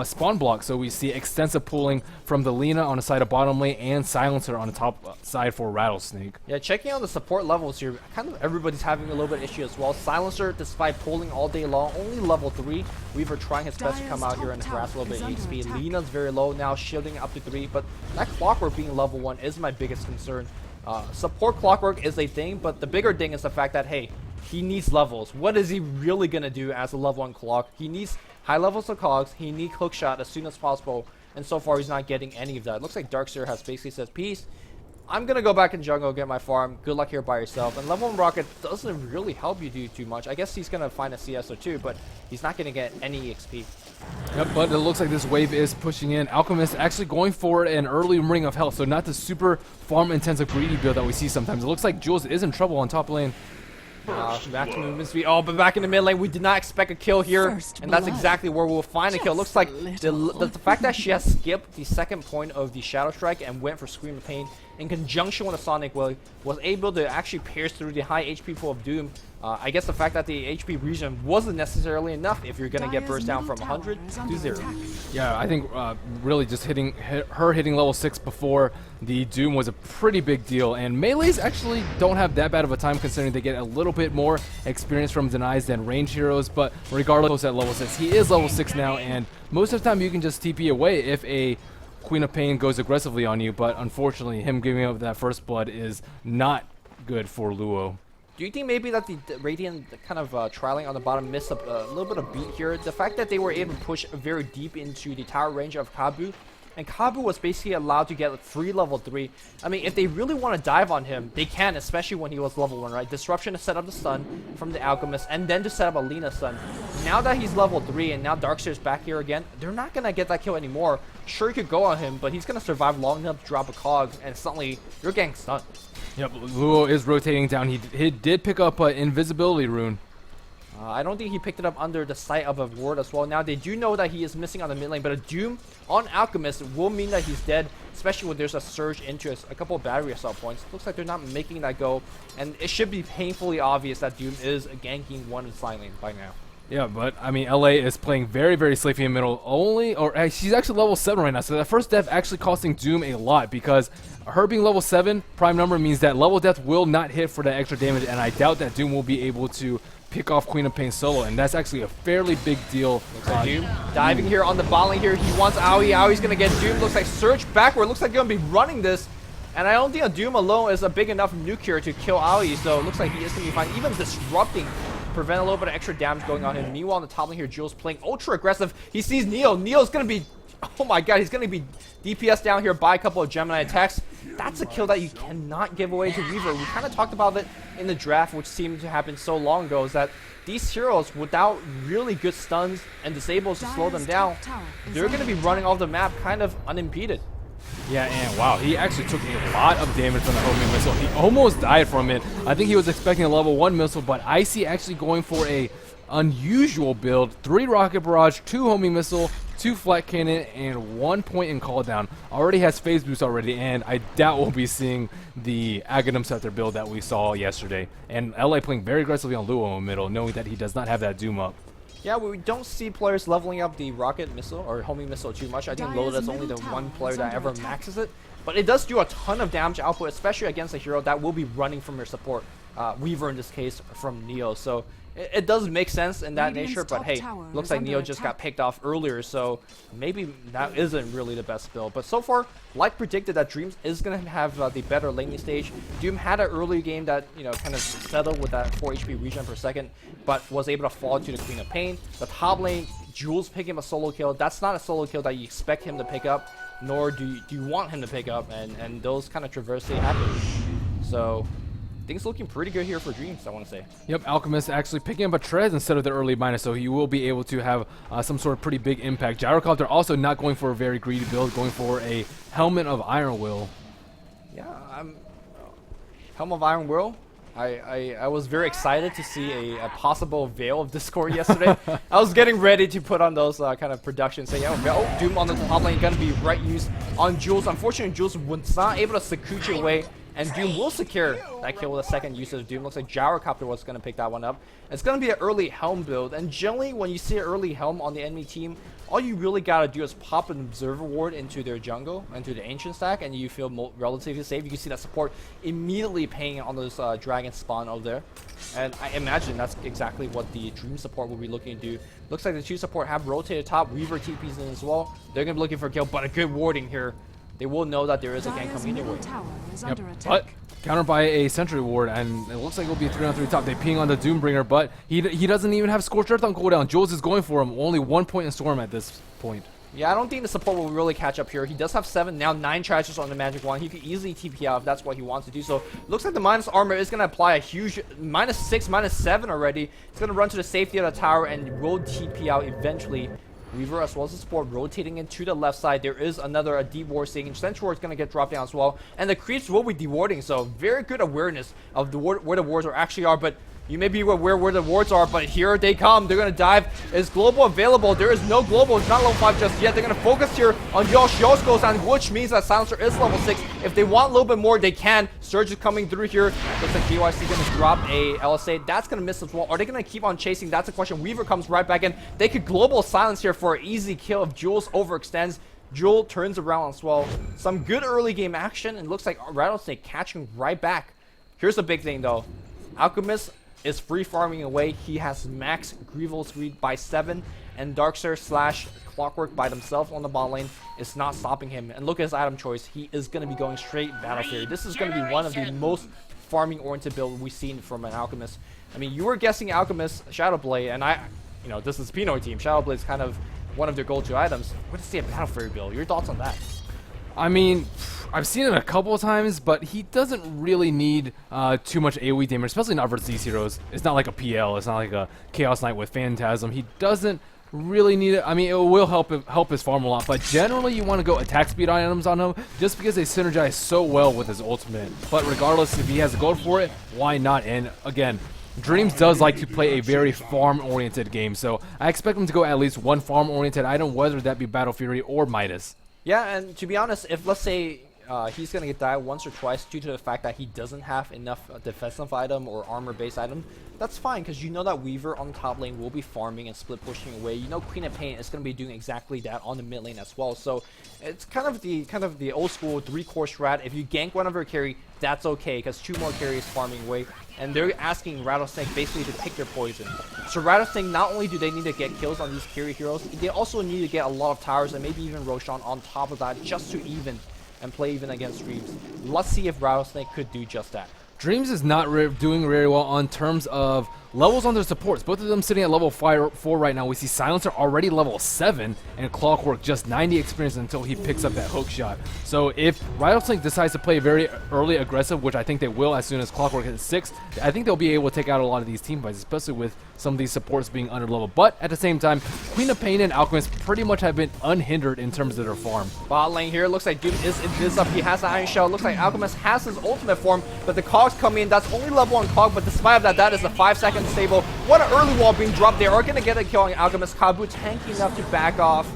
spawn block, so we see extensive pulling from the Lina on the side of bottom lane and Silencer on the top side for Rattlesnake. Yeah, checking on the support levels here, kind of everybody's having a little bit of issue as well. Silencer, despite pulling all day long, only level 3. Weaver trying his best to come out here and harass a little bit of HP. Lina's very low now, shielding up to 3, but that Clockwork being level 1 is my biggest concern Support clockwork is a thing, but the bigger thing is the fact that, hey, he needs levels. What is he really going to do as a level 1 clock? He needs high levels of cogs. He needs hookshot as soon as possible. And so far, he's not getting any of that. It looks like Darkseer has basically said, peace. I'm going to go back in jungle, get my farm. Good luck here by yourself. And level 1 rocket doesn't really help you do too much. I guess he's going to find a CS or two, but he's not going to get any XP. Yep, but it looks like this wave is pushing in. Alchemist actually going for an early ring of health, so not the super farm-intensive greedy build that we see sometimes. It looks like Jules is in trouble on top lane. Back to movement speed. Oh, but back in the mid lane, we did not expect a kill here, and that's exactly where we'll find a kill. Looks like the fact that she has skipped the second point of the Shadow Strike and went for Scream of Pain in conjunction with a Sonic Will was able to actually pierce through the high HP pool of Doom. I guess the fact that the HP regen wasn't necessarily enough if you're going to get burst down from 100 to 0. Yeah, I think really just hitting level 6 before the Doom was a pretty big deal, and melees actually don't have that bad of a time considering they get a little bit more experience from denies than range heroes, but regardless at level 6, he is level 6 now, and most of the time you can just TP away if a Queen of Pain goes aggressively on you, but unfortunately him giving up that first blood is not good for Luo. Do you think maybe that the Radiant kind of trialing on the bottom missed a little bit of beat here? The fact that they were able to push very deep into the tower range of Kabu, and Kabu was basically allowed to get free level 3. I mean, if they really want to dive on him, they can, especially when he was level 1, right? Disruption to set up the stun from the Alchemist, and then to set up a Lina stun. Now that he's level 3, and now Darkseer's back here again, they're not going to get that kill anymore. Sure, you could go on him, but he's going to survive long enough to drop a cog, and suddenly, you're getting stunned. Yep, Luo is rotating down. He did pick up an invisibility rune. I don't think he picked it up under the sight of a ward as well. Now, they do know that he is missing on the mid lane, but a Doom on Alchemist will mean that he's dead, especially when there's a surge into a couple of battery assault points. Looks like they're not making that go, and it should be painfully obvious that Doom is ganking one in side lane by now. Yeah, but I mean, LA is playing very, very safely in middle. She's actually level 7 right now, so that first death actually costing Doom a lot because her being level 7 prime number means that level death will not hit for that extra damage, and I doubt that Doom will be able to pick off Queen of Pain solo, and that's actually a fairly big deal. Looks like Doom diving here on the bot lane here. He wants Aoi. Aoi's gonna get Doom. Looks like Surge backward. Looks like they're gonna be running this. And I don't think a Doom alone is a big enough nuke to kill Aoi, so it looks like he is going to be fine. Even disrupting, prevent a little bit of extra damage going on him. Meanwhile, on the top lane here, Jules playing ultra aggressive. He sees Neo. Neo's going to be, oh my god, he's going to be DPS down here by a couple of Gemini attacks. That's a kill that you cannot give away to Weaver. We kind of talked about it in the draft, which seemed to happen so long ago, is that these heroes, without really good stuns and disables to slow them down, they're going to be running off the map kind of unimpeded. Yeah, and wow, he actually took a lot of damage from the homing missile. He almost died from it. I think he was expecting a level 1 missile, but Icy actually going for a unusual build. 3 rocket barrage, 2 homing missile, 2 flat cannon, and 1 point in call down. Already has phase boost already, and I doubt we'll be seeing the Aghanim Scepter build that we saw yesterday. And LA playing very aggressively on Luo in the middle, knowing that he does not have that Doom up. Yeah, we don't see players leveling up the rocket missile or homing missile too much. I think Loda's only the one player that ever maxes it. But it does do a ton of damage output, especially against a hero that will be running from your support. Weaver in this case from Neo. So it does make sense in that nature, but hey, looks like Neo just got picked off earlier, so maybe that isn't really the best build. But so far, like predicted, that Dreamz is going to have the better laning stage. Doom had an early game that, you know, kind of settled with that 4 HP regen per second, but was able to fall to the Queen of Pain. The top lane, Jules picking up a solo kill. That's not a solo kill that you expect him to pick up, nor do you want him to pick up, and those kind of traversely happen. So things looking pretty good here for Dreamz, I want to say. Yep, Alchemist actually picking up a Trez instead of the early minus, so he will be able to have some sort of pretty big impact. Gyrocopter also not going for a very greedy build, going for a Helmet of Iron Will. Yeah, Helm of Iron Will. I was very excited to see a possible Veil of Discord yesterday. I was getting ready to put on those kind of productions, saying, oh, Doom on the top lane going to be right used on Jules. Unfortunately, Jules was not able to Sakuchi away, and Doom will secure that kill with a second use of Doom. Looks like Gyrocopter was going to pick that one up. It's going to be an early Helm build, and generally when you see an early Helm on the enemy team, all you really got to do is pop an Observer Ward into their jungle, into the Ancient stack, and you feel relatively safe. You can see that support immediately paying on those Dragon spawn over there. And I imagine that's exactly what the Dream support will be looking to do. Looks like the 2 support have rotated top. Weaver TPs in as well. They're going to be looking for a kill, but a good warding here they will know that there is a gank Dire's coming their middle way. tower is Yep. under But attack. countered by a sentry ward, and it looks like it'll be a 3-on-3 top. They ping on the Doombringer, but he doesn't even have Scorched Earth on cooldown. Jules is going for him. Only 1 point in Storm at this point. Yeah, I don't think the support will really catch up here. He does have 7, now 9 charges on the Magic Wand. He could easily TP out if that's what he wants to do. So, looks like the minus armor is going to apply a huge -6, -7 already. He's going to run to the safety of the tower and will TP out eventually. Weaver as well as the support rotating into the left side. There is another a deep ward stage. Sentry Ward is going to get dropped down as well. And the creeps will be dewarding, so very good awareness of the where the wards actually are. But you may be aware where the wards are, but here they come. They're going to dive. Is global available? There is no global. It's not level 5 just yet. They're going to focus here on Yosh. Yosh goes down, which means that Silencer is level 6. If they want a little bit more, they can. Surge is coming through here. Looks like JYC going to drop a LSA. That's going to miss as well. Are they going to keep on chasing? That's a question. Weaver comes right back in. They could global silence here for an easy kill if Jules overextends. Jewel turns around as well. Some good early game action, and looks like Rattlesnake catching right back. Here's the big thing though. Alchemist is free farming away. He has max Grievous Read by 7, and Darkseer / Clockwork by themselves on the bot lane is not stopping him. And look at his item choice. He is going to be going straight Battle Fury. This is going to be one of the most farming oriented build we've seen from an Alchemist. I mean, you were guessing Alchemist Shadowblade, and this is Pinoy team. Shadowblade is kind of one of their go-to items. We're going to see a Battle Fury build. Your thoughts on that? I mean, I've seen it a couple of times, but he doesn't really need too much AoE damage, especially not versus these heroes. It's not like a PL. It's not like a Chaos Knight with Phantasm. He doesn't really need it. I mean, it will help his farm a lot, but generally you want to go attack speed items on him just because they synergize so well with his ultimate. But regardless, if he has a gold for it, why not? And again, Dreamz does like to play a very farm-oriented game, so I expect him to go at least one farm-oriented item, whether that be Battle Fury or Midas. Yeah, and to be honest, if let's say he's going to get died once or twice due to the fact that he doesn't have enough defensive item or armor-based item, that's fine, because you know that Weaver on the top lane will be farming and split pushing away. You know Queen of Pain is going to be doing exactly that on the mid lane as well. So it's kind of the old school 3-core strat. If you gank one of her carry, that's okay, because 2 more carries farming away. And they're asking Rattlesnake basically to pick their poison. So Rattlesnake, not only do they need to get kills on these carry heroes, they also need to get a lot of towers and maybe even Roshan on top of that just to even and play even against Dreamz. Let's see if Rattlesnake could do just that. Dreamz is not doing very well on terms of levels on their supports. Both of them sitting at level 4 right now. We see Silencer already level 7 and Clockwork just 90 experience until he picks up that hook shot. So if Rattlesnake decides to play very early aggressive, which I think they will as soon as Clockwork hits 6, I think they'll be able to take out a lot of these team fights, especially with some of these supports being under level. But at the same time, Queen of Pain and Alchemist pretty much have been unhindered in terms of their farm. Bot lane here, looks like Doom is up. He has the Iron Shell. Looks like Alchemist has his ultimate form, but the cogs come in. That's only level 1 cog, but despite that, that is a 5-second stable. What an early wall being dropped. They are going to get a kill on Alchemist. Kabu tanky enough to back off.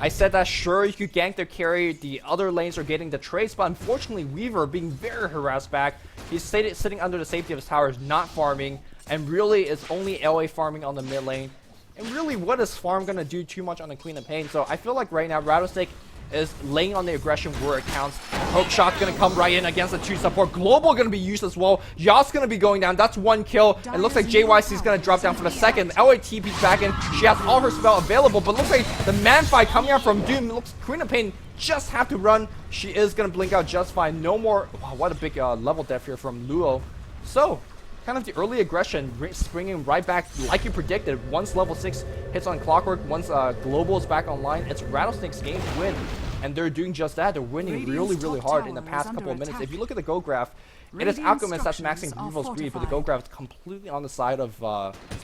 I said that sure, you could gank their carry. The other lanes are getting the trades, but unfortunately, Weaver being very harassed back. He's sitting under the safety of his towers, not farming, and really it's only LA farming on the mid lane. And really, what is farm going to do too much on the Queen of Pain? So I feel like right now, Rattlesnake is laying on the aggression where it counts. Hook shot gonna come right in against the 2 support. Global gonna be used as well. Yas gonna be going down. That's 1 kill. It looks like JYC is gonna drop down for the second. LATP's back in. She has all her spell available, but looks like the man fight coming out from Doom. Looks Queen of Pain just have to run. She is gonna blink out just fine. No more. Wow, what a big level death here from Luo. So kind of the early aggression springing right back like you predicted. Once level 6 hits on Clockwork, once Global is back online, it's Rattlesnake's game to win. And they're doing just that. They're winning really hard in the past couple of minutes. If you look at the go graph, it is Alchemist that's maxing Grievous Greed, but the go graph is completely on the side of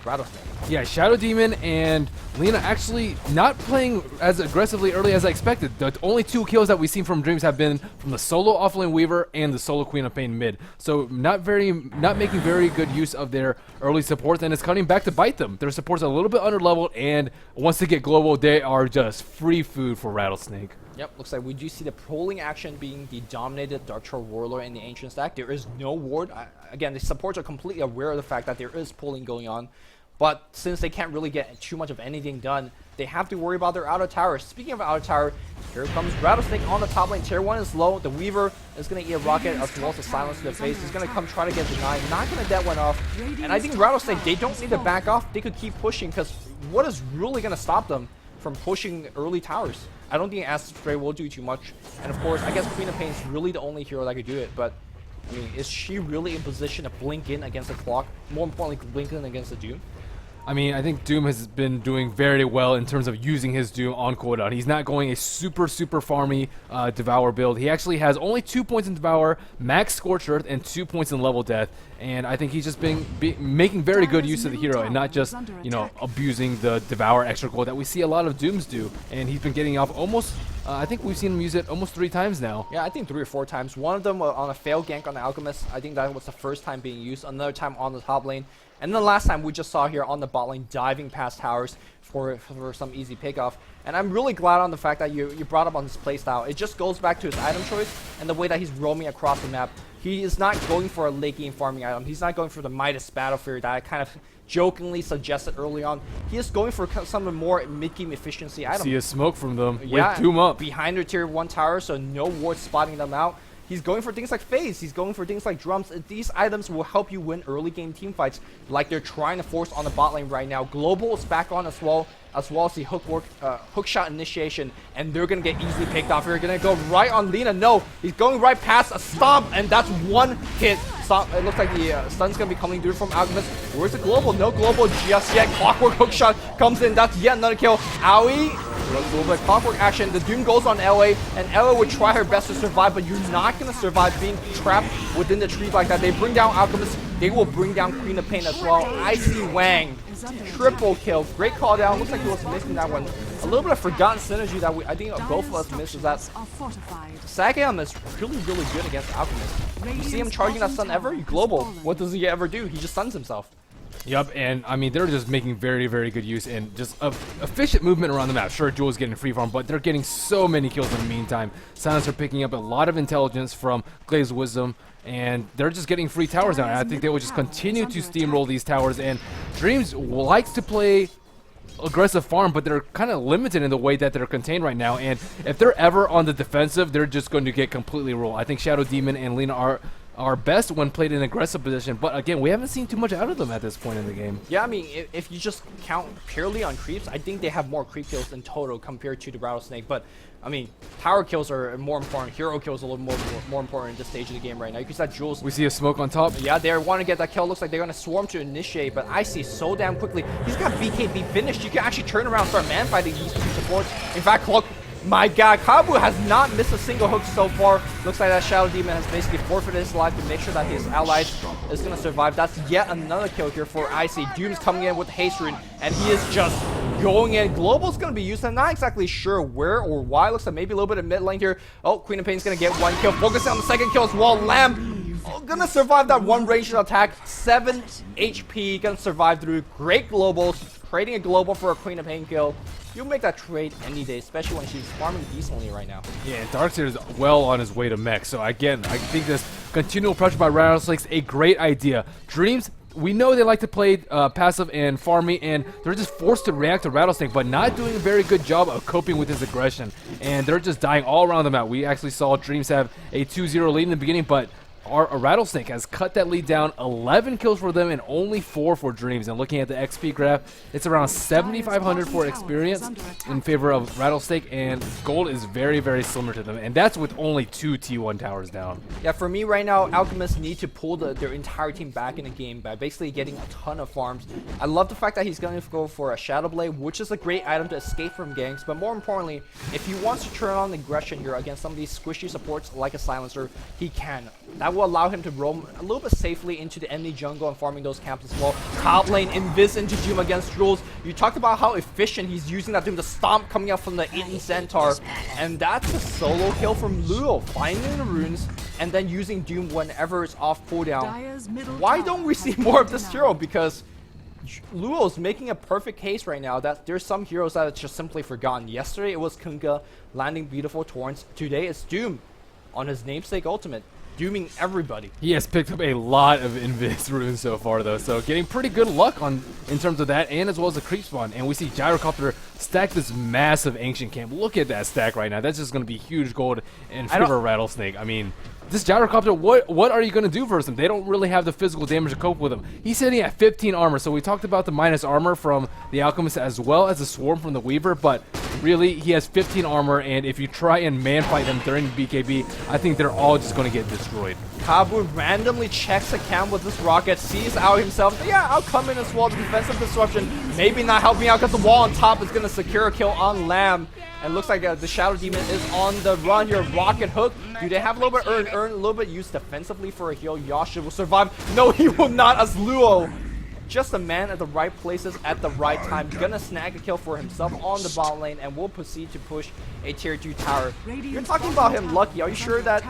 Rattlesnake. Yeah, Shadow Demon and Lena actually not playing as aggressively early as I expected. The only 2 kills that we've seen from Dreamz have been from the solo offlane Weaver and the solo Queen of Pain mid. So not making very good use of their early supports, and it's coming back to bite them. Their supports are a little bit under leveled, and once they get global, they are just free food for Rattlesnake. Yep, looks like we do see the polling action being the dominated Dark Troll Warlord in the Ancient stack. There is no ward. Again, the supports are completely aware of the fact that there is polling going on. But since they can't really get too much of anything done, they have to worry about their outer tower. Speaking of outer tower, here comes Rattlesnake on the top lane. Tier 1 is low. The Weaver is going to eat a rocket as well as a silence to the face. He's going to come try to get denied. Not going to dead one off. And I think Rattlesnake, they don't need to back off. They could keep pushing, because what is really going to stop them from pushing early towers. I don't think Astray will do too much. And of course, I guess Queen of Pain is really the only hero that could do it. But I mean, is she really in position to blink in against the clock? More importantly, blink in against the Doom? I mean, I think Doom has been doing very well in terms of using his Doom on cooldown. He's not going a super farmy Devour build. He actually has only 2 points in Devour, max Scorched Earth, and 2 points in Level Death. And I think he's just been making very good use of the hero and not just, you know, abusing the Devour extra gold that we see a lot of Dooms do. And he's been getting off almost, I think we've seen him use it almost 3 times now. Yeah, I think 3 or 4 times. One of them on a failed gank on the Alchemist. I think that was the first time being used. Another time on the top lane. And then the last time we just saw here on the bot lane diving past towers for some easy pickoff. And I'm really glad on the fact that you brought up on his playstyle. It just goes back to his item choice and the way that he's roaming across the map. He is not going for a late game farming item. He's not going for the Midas Battlefield that I kind of jokingly suggested early on. He is going for some of the more mid-game efficiency items. See a smoke from them. Yeah, with Doom up. Behind their tier 1 tower, so no wards spotting them out. He's going for things like phase. He's going for things like drums. These items will help you win early game team fights like they're trying to force on the bot lane right now. Global is back on as well as the hook shot initiation, and they're going to get easily picked off here. Going to go right on Lina. No, he's going right past a stomp, and that's 1 hit. Stomp. It looks like the stun's going to be coming through from Alchemist. Where's the global? No global just yet. Clockwork hook shot comes in. That's yet another kill. Owie. A little bit of clockwork action. The Doom goes on LA, and LA would try her best to survive, but you're not going to survive being trapped within the trees like that. They bring down Alchemist. They will bring down Queen of Pain as well. Icy Wang. Triple kill. Great call down. Looks like he was missing that one. A little bit of forgotten synergy that I think both of us missed is that Sageum is really good against Alchemist. You see him charging that stun ever? You global. What does he ever do? He just stuns himself. Yep, and I mean, they're just making very good use and just efficient movement around the map. Sure, Jules getting free farm, but they're getting so many kills in the meantime. Silence are picking up a lot of intelligence from Glazed Wisdom, and they're just getting free towers now. And I think they will just continue to steamroll these towers. And Dreamz likes to play aggressive farm, but they're kind of limited in the way that they're contained right now. And if they're ever on the defensive, they're just going to get completely rolled. I think Shadow Demon and Lina are best when played in aggressive position, but again, we haven't seen too much out of them at this point in the game. Yeah, I mean, if you just count purely on creeps, I think they have more creep kills in total compared to the Rattlesnake, but I mean, tower kills are more important. Hero kills are a little more important at this stage of the game right now. You can see that Jules. We see a smoke on top. Yeah, they want to get that kill. Looks like they're going to swarm to initiate, but I see so damn quickly. He's got BKB finished. You can actually turn around and start man fighting these two supports. In fact, Cloak. My god, Kabu has not missed a single hook so far. Looks like that Shadow Demon has basically forfeited his life to make sure that his allies is going to survive. That's yet another kill here for Icy. Doom's coming in with the Haste Rune, and he is just going in. Global's going to be used. I'm not exactly sure where or why. Looks like maybe a little bit of mid lane here. Oh, Queen of Pain's going to get 1 kill. Focusing on the second kill as well. Lamb gonna survive that one ranged attack. 7 HP. Gonna survive through great globals. Trading a global for a Queen of Pain kill. You'll make that trade any day, especially when she's farming decently right now. Yeah, and Darkseer is well on his way to mech. So again, I think this continual pressure by Rattlesnake's a great idea. Dreamz, we know they like to play passive and farming, and they're just forced to react to Rattlesnake, but not doing a very good job of coping with his aggression. And they're just dying all around the map. We actually saw Dreamz have a 2-0 lead in the beginning, but a Rattlesnake has cut that lead down. 11 kills for them and only 4 for Dreamz. And looking at the XP graph, it's around 7,500 for experience in favor of Rattlesnake, and gold is very similar to them. And that's with only 2 T1 towers down. Yeah, for me right now, Alchemists need to pull their entire team back in the game by basically getting a ton of farms. I love the fact that he's going to go for a Shadow Blade, which is a great item to escape from ganks. But more importantly, if he wants to turn on aggression here against some of these squishy supports like a Silencer, he can. That will allow him to roam a little bit safely into the enemy jungle and farming those camps as well. Top lane, Invis into Doom against Jules. You talked about how efficient he's using that Doom, the stomp coming out from the Itten Centaur. And that's a solo kill from Luo, finding the runes and then using Doom whenever it's off cooldown. Why don't we see more of this hero? Because Luo is making a perfect case right now that there's some heroes that are just simply forgotten. Yesterday it was Kunkka landing beautiful torrents. Today it's Doom on his namesake ultimate, dooming everybody. He has picked up a lot of Invis runes so far, though, so getting pretty good luck in terms of that, and as well as the creep spawn. And we see Gyrocopter stack this massive ancient camp. Look at that stack right now. That's just going to be huge gold in favor of Rattlesnake. I mean, this gyrocopter, what are you going to do versus him? They don't really have the physical damage to cope with him. He's sitting at 15 armor, so we talked about the minus armor from the Alchemist as well as the Swarm from the Weaver, but really, he has 15 armor, and if you try and man-fight them during BKB, I think they're all just going to get destroyed. Kabu randomly checks a cam with this rocket, sees out himself. Yeah, I'll come in as well. The defensive disruption maybe not helping out because the wall on top is going to secure a kill on Lamb. And looks like the Shadow Demon is on the run here. Rocket hook. Do they have a little bit earn a little bit used defensively for a heal? Yasha will survive. No, he will not as Luo. Just a man at the right places at the right time. Gonna snag a kill for himself on the bottom lane and will proceed to push a tier 2 tower. You're talking about him lucky. Are you sure that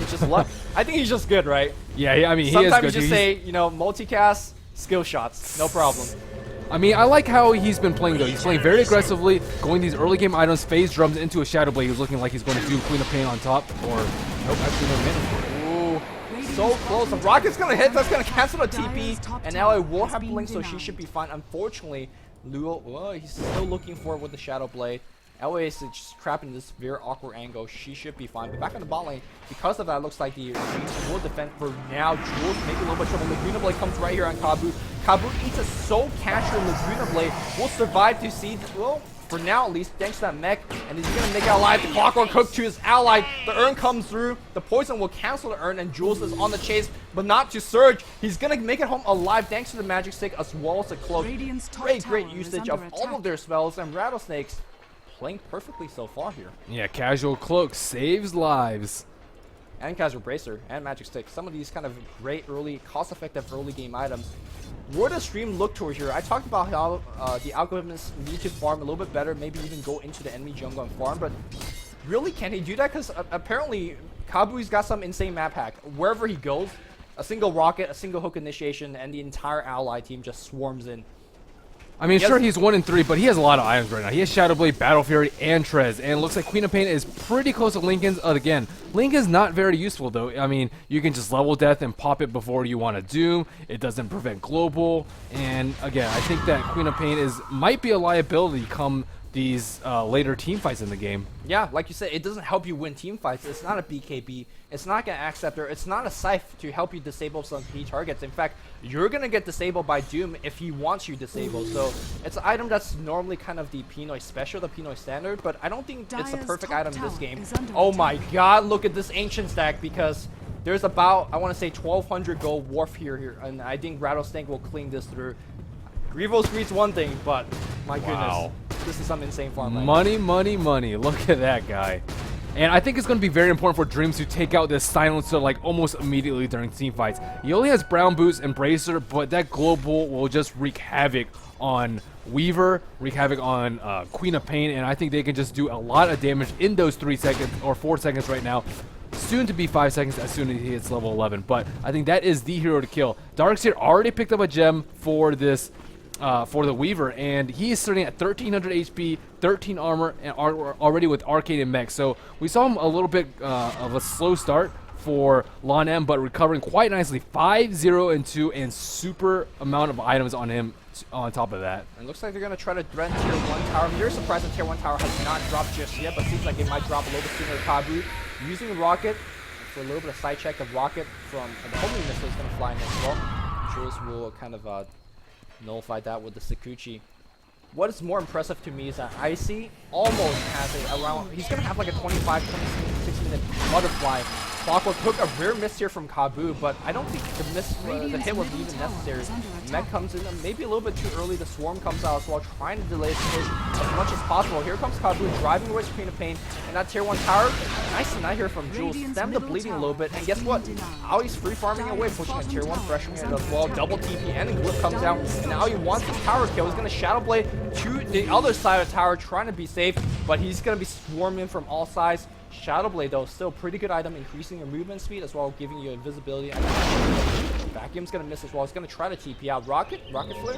it's just luck? I think he's just good, right? Yeah, I mean, he is good. Sometimes you just say, you know, multicast, skill shots, no problem. I mean, I like how he's been playing, though. He's playing very aggressively, going these early game items, phase drums into a Shadow Blade. He's looking like he's going to do Queen of Pain on top, or nope, actually no mana for it. So close. The rocket's gonna hit. That's gonna cancel the TP. And now it will have Blink, so she should be fine. Unfortunately, Luo, well, he's still looking for it with the Shadow Blade. LA is just trapped in this very awkward angle. She should be fine. But back on the bot lane, because of that, it looks like the Dreamz will defend for now. Jules maybe a little bit of trouble. Laguna Blade comes right here on Kabu. Kabu eats a so casual Laguna Blade. Will survive to see, well, for now at least, thanks to that mech, and he's gonna make it alive. The Clockwork Hook to his ally. The urn comes through. The poison will cancel the urn, and Jules is on the chase, but not to Surge. He's gonna make it home alive thanks to the magic stick as well as the cloak. Great usage of all of their spells, and Rattlesnakes playing perfectly so far here. Yeah, Casual Cloak saves lives. And Casual Bracer and Magic Stick. Some of these kind of great early, cost-effective early game items. Where does Stream look towards here? I talked about how the alchemists need to farm a little bit better, maybe even go into the enemy jungle and farm, but really, can he do that? Because apparently, Kabui's got some insane map hack. Wherever he goes, a single rocket, a single hook initiation, and the entire ally team just swarms in. I mean, sure, he's 1 in 3, but he has a lot of items right now. He has Shadow Blade, Battle Fury, and Trez, and it looks like Queen of Pain is pretty close to Lincoln's. Again, Lincoln's not very useful, though. I mean, you can just level death and pop it before you want to Doom. It doesn't prevent Global, and again, I think that Queen of Pain might be a liability come these later team fights in the game. Yeah, like you said, it doesn't help you win team fights. It's not a BKB. It's not an Acceptor. It's not a Scythe to help you disable some key targets. In fact, you're going to get disabled by Doom if he wants you disabled. So it's an item that's normally kind of the Pinoy special, the Pinoy standard, but I don't think it's the perfect item in this game. Oh my god, look at this Ancient stack, because there's about, I want to say, 1,200 gold Wharf here, and I think Rattlesnake will clean this through. Grievous Greed's one thing, but my goodness, this is some insane farm. Money, money, money. Look at that guy. And I think it's going to be very important for Dreamz to take out this Silencer like almost immediately during team fights. He only has Brown Boots and Bracer, but that Global will just wreak havoc on Weaver, wreak havoc on Queen of Pain, and I think they can just do a lot of damage in those 3 seconds or 4 seconds right now. Soon to be 5 seconds as soon as he hits level 11, but I think that is the hero to kill. Darkseer already picked up a gem for this for the Weaver, and he is starting at 1300 HP, 13 armor, and already with Arcade and Mech. So we saw him a little bit of a slow start for Lon M, but recovering quite nicely. 5, 0, and 2, and super amount of items on him on top of that. It looks like they're going to try to threaten Tier 1 Tower. I'm very surprised that Tier 1 Tower has not dropped just yet, but seems like it might drop a little bit sooner to Kabu. Using the rocket for a little bit of side check. The rocket from the homing missile is going to fly in as well. Jules will kind of nullify that with the Sakuchi. What is more impressive to me is that Icy almost has around, he's going to have like a 25, 26 minute butterfly. Clockwork took a rare miss here from Kabu, but I don't think the hit was even necessary. Mech comes in maybe a little bit too early. The Swarm comes out as well, trying to delay his push as much as possible. Here comes Kabu driving away Queen of Pain, and that Tier 1 tower, nice deny here from Jules. Stem the bleeding a little bit, and guess what? Aoi's free farming away, pushing a Tier 1 pressure in as well. Double TP and a Glyph comes out, and Aoi wants the tower kill. He's going to Shadow Blade to the other side of the tower, trying to be safe, but he's going to be swarming from all sides. Shadow Blade, though, still pretty good item, increasing your movement speed as well, giving you invisibility. Vacuum's gonna miss as well. He's gonna try to TP out. Rocket Flare.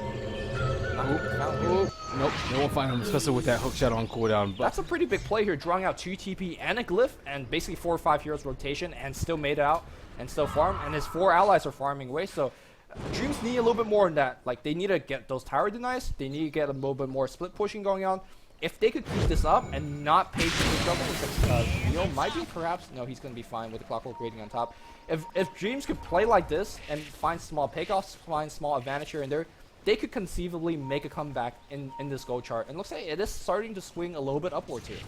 Nope, they won't find him, especially with that hook shadow on cooldown. But that's a pretty big play here, drawing out 2 TP and a Glyph, and basically 4 or 5 heroes rotation, and still made it out, and still farm. And his 4 allies are farming away, so Dreamz need a little bit more in that. Like, they need to get those tower denies. They need to get a little bit more split pushing going on. if they could keep this up and not pay too much trouble, because Neil might be perhaps, no, he's going to be fine with the Clockwork rating on top. If Dreamz could play like this and find small pickoffs, find small advantage here and there, they could conceivably make a comeback in this goal chart. And looks like it is starting to swing a little bit upwards here.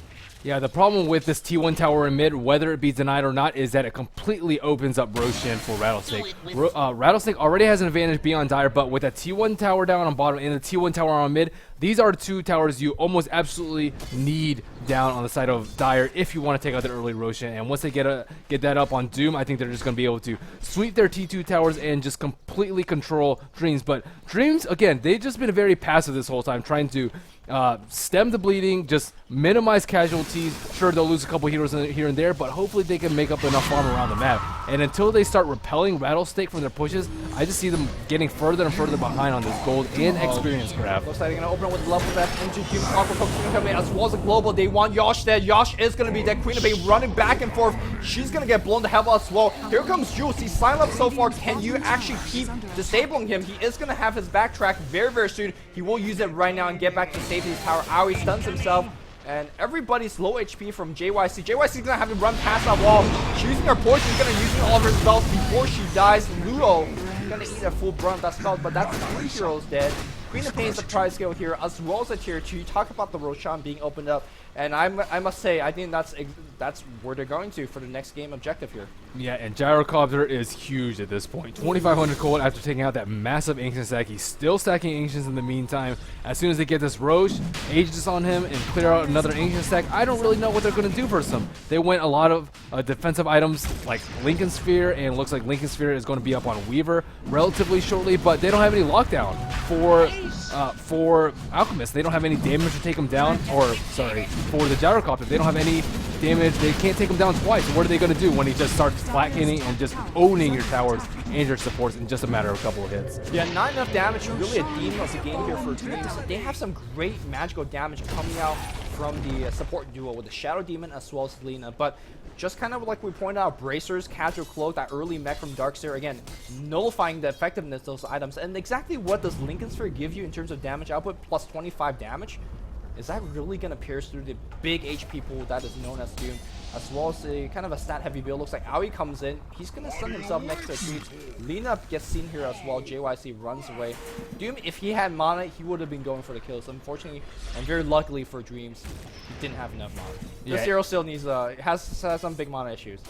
Yeah, the problem with this T1 tower in mid, whether it be denied or not, is that it completely opens up Roshan for Rattlesnake. Rattlesnake already has an advantage beyond Dire, but with that T1 tower down on bottom and the T1 tower on mid, these are two towers you almost absolutely need down on the side of Dire if you want to take out the early Roshan. And once they get that up on Doom, I think they're just going to be able to sweep their T2 towers and just completely control Dreamz. But Dreamz, again, they've just been very passive this whole time, trying to stem the bleeding, just minimize casualties. Sure, they'll lose a couple heroes here and there, but hopefully they can make up enough farm around the map. And until they start repelling Rattlesnake from their pushes, I just see them getting further and further behind on this gold and experience grab. Looks like they're going to open up with level F into Doom. Clockwork is going to come in as well as a global. They want Yosh dead. Yosh is going to be dead. Queen of Bay running back and forth. She's going to get blown to hell as well. Here comes Jules. He's signed up so far. Can you actually keep disabling him? He is going to have his backtrack very, very soon. He will use it right now and get back to safety. His tower. Aoi stuns himself. And everybody's low HP from JYC. JYC's gonna have to run past that wall. She's using her poison. She's gonna use all of her spells before she dies. Luo gonna eat a full brunt of that spell, but that's 3 heroes dead. Queen of Pain's a prize skill here, as well as a tier 2. You talk about the Roshan being opened up, and I must say, I think that's where they're going to for the next game objective here. Yeah, and Gyrocopter is huge at this point. 2,500 gold after taking out that massive Ancient stack. He's still stacking Ancients in the meantime. As soon as they get this Roche, Aegis on him, and clear out another Ancient stack, I don't really know what they're going to do versus him. They went a lot of defensive items like Lincoln Sphere, and it looks like Lincoln Sphere is going to be up on Weaver relatively shortly, but they don't have any lockdown for Alchemist. They don't have any damage to take him down, or sorry, for the Gyrocopter. They don't have any damage. They can't take him down twice. What are they going to do when he just starts flat hitting and just owning your towers and your supports in just a matter of a couple of hits? Yeah, not enough damage. Really a demon of the game here for Dreamz. They have some great magical damage coming out from the support duo with the Shadow Demon as well as Lina. But just kind of like we pointed out, Bracers, Casual Cloak, that early mech from Darkseer, again, nullifying the effectiveness of those items. And exactly what does Lincoln Sphere give you in terms of damage output, plus 25 damage? Is that really going to pierce through the big HP pool that is known as Doom? As well as a kind of a stat heavy build. Looks like Aoi comes in. He's going to stun himself next to a creep. Lina gets seen here as well. JYC runs away. Doom, if he had mana, he would have been going for the kills. Unfortunately, and very luckily for Dreamz, he didn't have enough mana. Yeah. This hero still needs, has some big mana issues.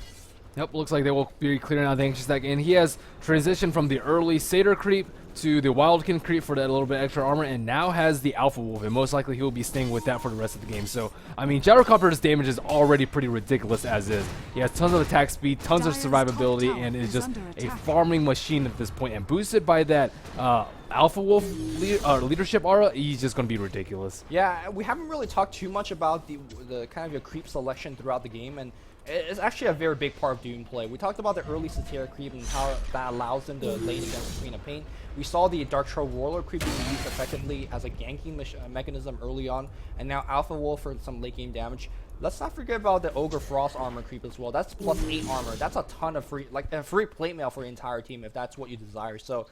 Yep, looks like they will be clearing out the Ancient stack, and he has transitioned from the early Satyr creep to the Wildkin creep for that little bit extra armor, and now has the Alpha Wolf, and most likely he will be staying with that for the rest of the game. So, I mean, Gyrocopter's damage is already pretty ridiculous as is. He has tons of attack speed, tons of survivability, and is just a farming machine at this point. And boosted by that Alpha Wolf leadership aura, he's just going to be ridiculous. Yeah, we haven't really talked too much about the kind of your creep selection throughout the game, and it's actually a very big part of Doom play. We talked about the early Satyr creep and how that allows them to lane against Queen of Pain. We saw the Dark Troll Warlord creep being used effectively as a ganking mechanism early on, and now Alpha Wolf for some late game damage. Let's not forget about the Ogre Frost armor creep as well. That's plus 8 armor. That's a ton of free, like a free plate mail for your entire team if that's what you desire. So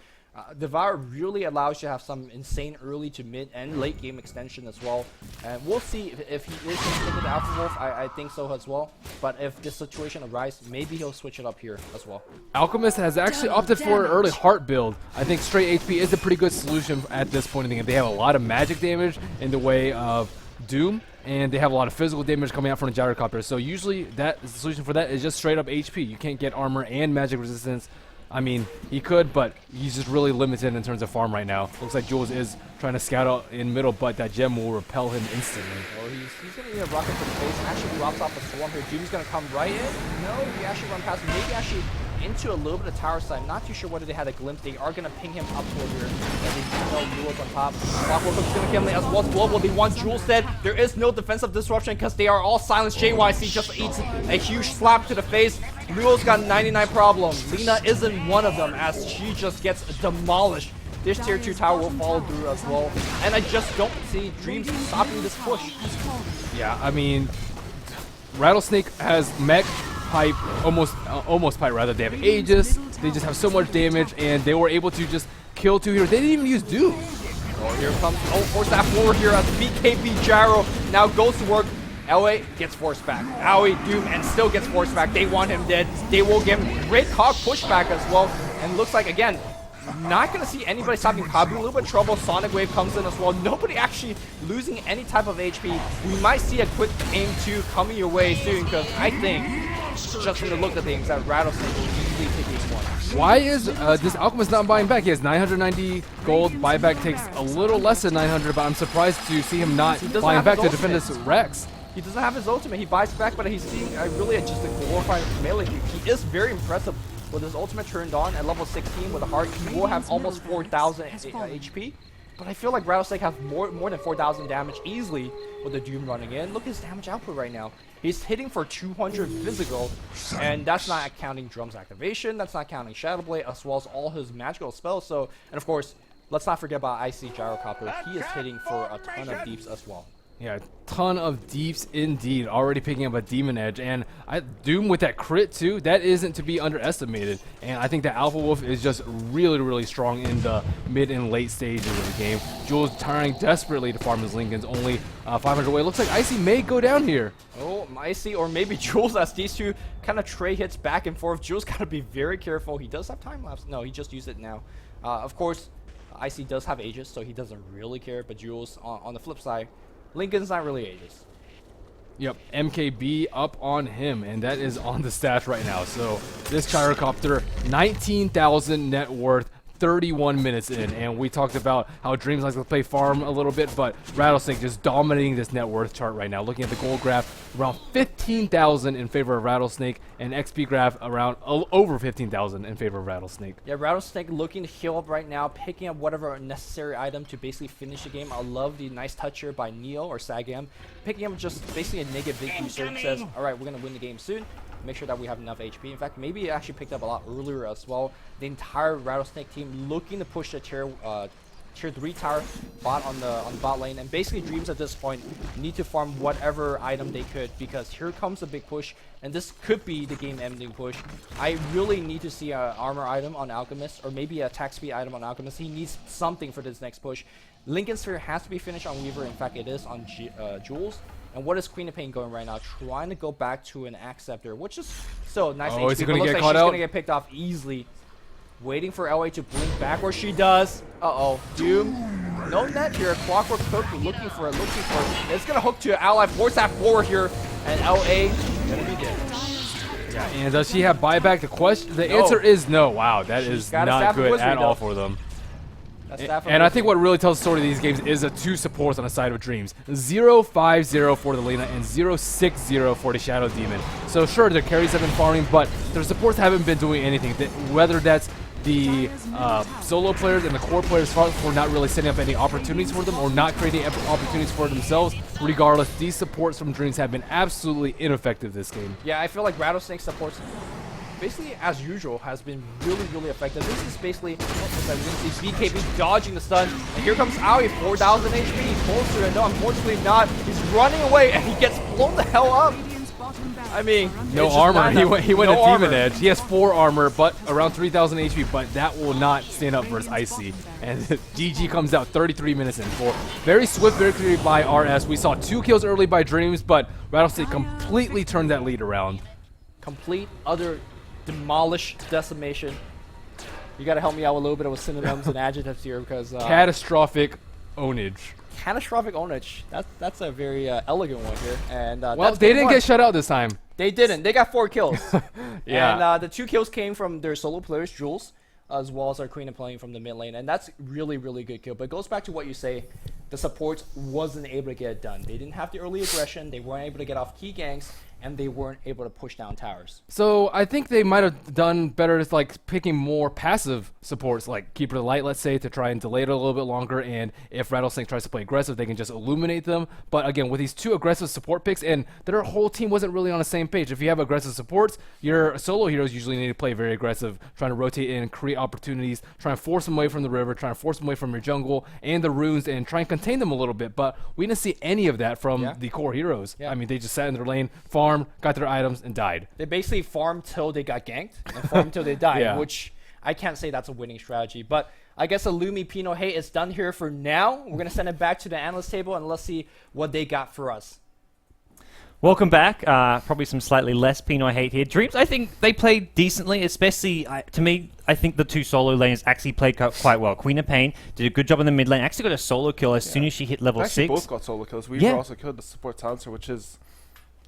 Devour really allows you to have some insane early to mid and late game extension as well. And we'll see if he is going to stick with Alpha Wolf. I think so as well. But if this situation arises, maybe he'll switch it up here as well. Alchemist has actually opted for an early heart build. I think straight HP is a pretty good solution at this point in the game. They have a lot of magic damage in the way of Doom, and they have a lot of physical damage coming out from the Gyrocopter. So usually the solution for that is just straight up HP. You can't get armor and magic resistance. I mean, he could, but he's just really limited in terms of farm right now. Looks like Jules is trying to scout out in middle, but that gem will repel him instantly. Oh, he's going to need a rocket to the face. Actually drops off a swarm here. Doom's going to come right in. No, he actually run past. Maybe actually into a little bit of tower side. Not too sure whether they had a glimpse. They are going to ping him up toward here. And they do know Jules on top. Clockwork is going to kill him as well as Global. They want Jules dead. There is no defensive disruption because they are all silenced. JYC just eats a huge slap to the face. Luo's got 99 problems. Lina isn't one of them as she just gets demolished. This tier 2 tower will follow through as well. And I just don't see Dreamz stopping this push. Yeah, I mean, Rattlesnake has mech, pipe, almost pipe rather. They have Aegis. They just have so much damage, and they were able to just kill 2 heroes. They didn't even use Doom. Oh, here comes, force that forward here as BKB Gyro now goes to work. LA gets forced back. Aoi, Doom, and still gets forced back. They want him dead. They will give him great cog pushback as well. And looks like, again, not going to see anybody stopping Kabu. A little bit of trouble. Sonic Wave comes in as well. Nobody actually losing any type of HP. We might see a quick aim 2 coming your way soon, because I think, just from the look of things, that Rattlesnake will easily take game 1. Why is this Alchemist not buying back? He has 990 gold. Buyback takes a little less than 900, but I'm surprised to see him not buying back to defend this Rex. He doesn't have his ultimate. He buys back, but he's seeing really just a glorified melee. He is very impressive with his ultimate turned on at level 16 with a heart. He will have almost 4,000 HP. But I feel like Rattlesnake has more than 4,000 damage easily with the Doom running in. Look at his damage output right now. He's hitting for 200 physical, and that's not counting Drum's activation. That's not counting Shadow Blade, as well as all his magical spells. So, and of course, let's not forget about IC Gyrocopter. He is hitting for a ton of deeps as well. Yeah, a ton of deeps indeed. Already picking up a Demon Edge. And Doom with that crit too, that isn't to be underestimated. And I think that Alpha Wolf is just really, really strong in the mid and late stages of the game. Jules trying desperately to farm his Lincolns, only 500 away. Looks like Icy may go down here. Oh, Icy or maybe Jules, as these two kind of trade hits back and forth. Jules got to be very careful. He does have time lapse. No, he just used it now. Of course, Icy does have Aegis, so he doesn't really care. But Jules, on the flip side, Lincoln's not really Aegis. Yep, MKB up on him, and that is on the stats right now. So this Gyrocopter, 19,000 net worth, 31 minutes in, and we talked about how Dreamz likes to play farm a little bit, but Rattlesnake just dominating this net worth chart right now. Looking at the gold graph, around 15,000 in favor of Rattlesnake, and XP graph around over 15,000 in favor of Rattlesnake. Yeah, Rattlesnake looking to heal up right now, picking up whatever necessary item to basically finish the game. I love the nice touch here by Neo or Sagam, picking up just basically a negative big booster and says, all right, we're going to win the game soon. Make sure that we have enough HP. In fact, maybe it actually picked up a lot earlier as well. The entire Rattlesnake team looking to push the tier 3 tower bot on the bot lane, and basically Dreamz at this point need to farm whatever item they could, because here comes a big push, and this could be the game-ending push. I really need to see an armor item on Alchemist, or maybe a attack speed item on Alchemist. He needs something for this next push. Lincoln Sphere has to be finished on Weaver. In fact, it is on Jules. And what is Queen of Pain going right now? Trying to go back to an Acceptor, which is still nice HP, is he but gonna looks get like caught she's out? going to get picked off easily. Waiting for LA to blink back, where she does. Uh-oh. Doom. No net here. Clockwork Cook looking for it. It's going to hook to ally. Force that forward here. And LA going to be dead. Yeah, and does she have buyback? The No. answer is no. Wow, that is got a not staff of good wizardry, at all though. for them. That's that from And I Wizard. think what really tells the story of these games is the two supports on the side of Dreamz. 0-5-0 for the Lena and 0-6-0 for the Shadow Demon. So sure, their carries have been farming, but their supports haven't been doing anything. Whether that's the solo players and the core players for not really setting up any opportunities for them or not creating opportunities for themselves. Regardless, these supports from Dreamz have been absolutely ineffective this game. Yeah, I feel like Rattlesnake supports, basically as usual, has been really, really effective. This is basically, we can see BKB dodging the stun, and here comes Aoi, 4,000 HP. He's close to it. No, unfortunately not. He's running away, and he gets blown the hell up. I mean, no it's just armor. not He enough. went to No Demon armor. Edge. He has 4 armor, but around 3,000 HP. But that will not stand up versus Icy. And GG comes out 33 minutes in. For very swift victory by RS. We saw 2 kills early by Dreamz, but Rattlesnake completely turned that lead around. Complete, utter, demolish, decimation. You gotta help me out with a little bit of synonyms and adjectives here, because Catastrophic ownage. catastrophic ownage. That's a very elegant one here. And Well, that's they game didn't one. get shut out this time. They didn't. They got 4 kills. Yeah. And the 2 kills came from their solo players, Jules, as well as our Queen of playing from the mid lane. And that's really, really good kill. But it goes back to what you say. The supports wasn't able to get it done. They didn't have the early aggression. They weren't able to get off key ganks. And they weren't able to push down towers. So I think they might have done better with like picking more passive supports, like Keeper of the Light, let's say, to try and delay it a little bit longer. And if Rattlesnake tries to play aggressive, they can just illuminate them. But again, with these 2 aggressive support picks, and their whole team wasn't really on the same page. If you have aggressive supports, your solo heroes usually need to play very aggressive, trying to rotate in, create opportunities, try and force them away from the river, try and force them away from your jungle and the runes, and try and contain them a little bit. But we didn't see any of that from the core heroes. Yeah. I mean, they just sat in their lane, farmed, got their items, and died. They basically farmed till they got ganked and farmed till they died, Yeah. which I can't say that's a winning strategy. But I guess a Lumi Pinot hate is done here for now. We're gonna send it back to the analyst table and let's see what they got for us. Welcome back. Probably some slightly less Pinot hate here. Dreamz, I think they played decently, especially to me. I think the two solo lanes actually played quite well. Queen of Pain did a good job in the mid lane. Actually got a solo kill as soon as she hit level 6. Actually, both got solo kills. We also killed the support silencer, which is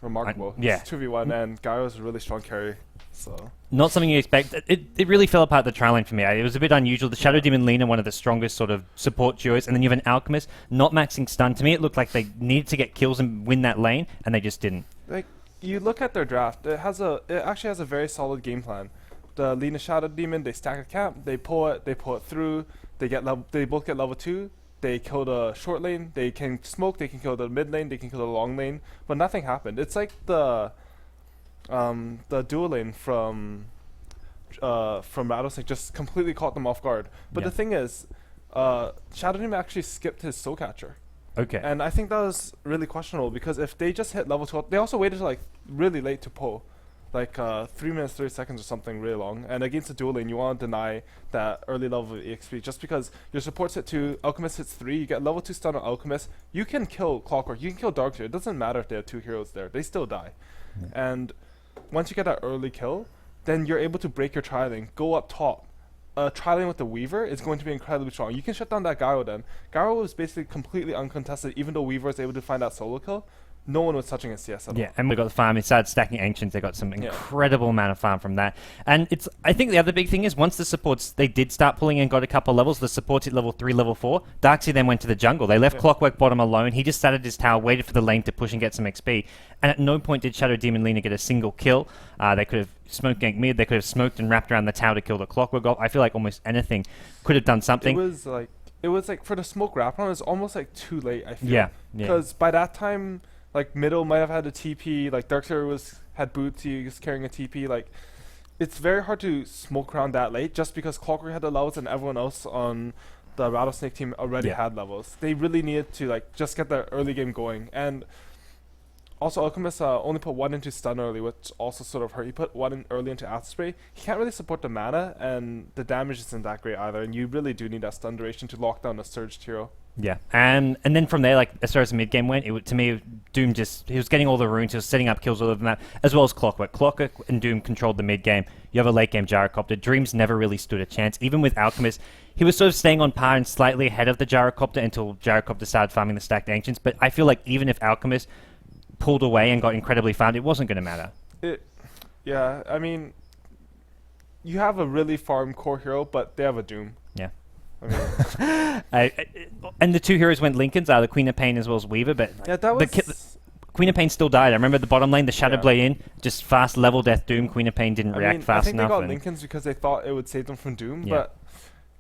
remarkable. It's 2v1, and Gyro's a really strong carry. So not something you expect. It really fell apart the trial lane for me. It was a bit unusual. The Shadow Demon Lina, one of the strongest sort of support duos, and then you have an Alchemist not maxing stun. To me, it looked like they needed to get kills and win that lane, and they just didn't. Like, you look at their draft, it actually has a very solid game plan. The Lina Shadow Demon, they stack a camp, they pull it through, they both get level 2, they kill the short lane, they can smoke, they can kill the mid lane, they can kill the long lane, but nothing happened. It's like the dual lane from Rattlesnake just completely caught them off guard. But the thing is, Shadow Demon actually skipped his soul catcher. Okay. And I think that was really questionable because if they just hit level 12, they also waited till like really late to pull, like 3 minutes 30 seconds or something really long. And against a dual lane, you want to deny that early level of EXP just because your supports hit 2, Alchemist hits 3, you get level 2 stun on Alchemist, you can kill Clockwork, you can kill Darkseer. It doesn't matter if they have 2 heroes there, they still die. And once you get that early kill, then you're able to break your trialing, go up top. Trialing with the Weaver is going to be incredibly strong. You can shut down that Gyro then. Gyro was basically completely uncontested, even though Weaver was able to find that solo kill. No one was touching his CS at all. Yeah, and we got the farm. It started stacking Ancients. They got some incredible amount of farm from that. And I think the other big thing is once the supports, they did start pulling and got a couple levels, the supports hit level 3, level 4. Darkseer then went to the jungle. They left Clockwork bottom alone. He just sat at his tower, waited for the lane to push and get some XP. And at no point did Shadow Demon Lina get a single kill. They could have smoked gank mid. They could have smoked and wrapped around the tower to kill the Clockwork off. I feel like almost anything could have done something. It was like for the smoke wrap on, it was almost like too late, I feel. Yeah. Because by that time, like middle might have had a TP, like Darkseer had boots, he was carrying a TP. Like, it's very hard to smoke around that late just because Clockwork had the levels and everyone else on the Rattlesnake team already had levels. They really needed to like just get the early game going. And also Alchemist only put 1 into stun early, which also sort of hurt. He put 1 in early into Acid Spray. He can't really support the mana, and the damage isn't that great either, and you really do need that stun duration to lock down a surged hero. Yeah, and then from there, like as far as the mid game went, to me, Doom he was getting all the runes, he was setting up kills all over the map, as well as Clockwork. Clockwork and Doom controlled the mid game. You have a late game Gyrocopter. Dreamz never really stood a chance. Even with Alchemist, he was sort of staying on par and slightly ahead of the Gyrocopter until Gyrocopter started farming the stacked Ancients. But I feel like even if Alchemist pulled away and got incredibly farmed, it wasn't going to matter. Yeah, I mean, you have a really farm core hero, but they have a Doom. Yeah. I mean, and the two heroes went Lincolns, the Queen of Pain as well as Weaver, but that was Queen of Pain still died. I remember the bottom lane, the Shadow Blade in, just fast level death Doom. Queen of Pain didn't react fast enough. I think they got Lincolns because they thought it would save them from Doom, but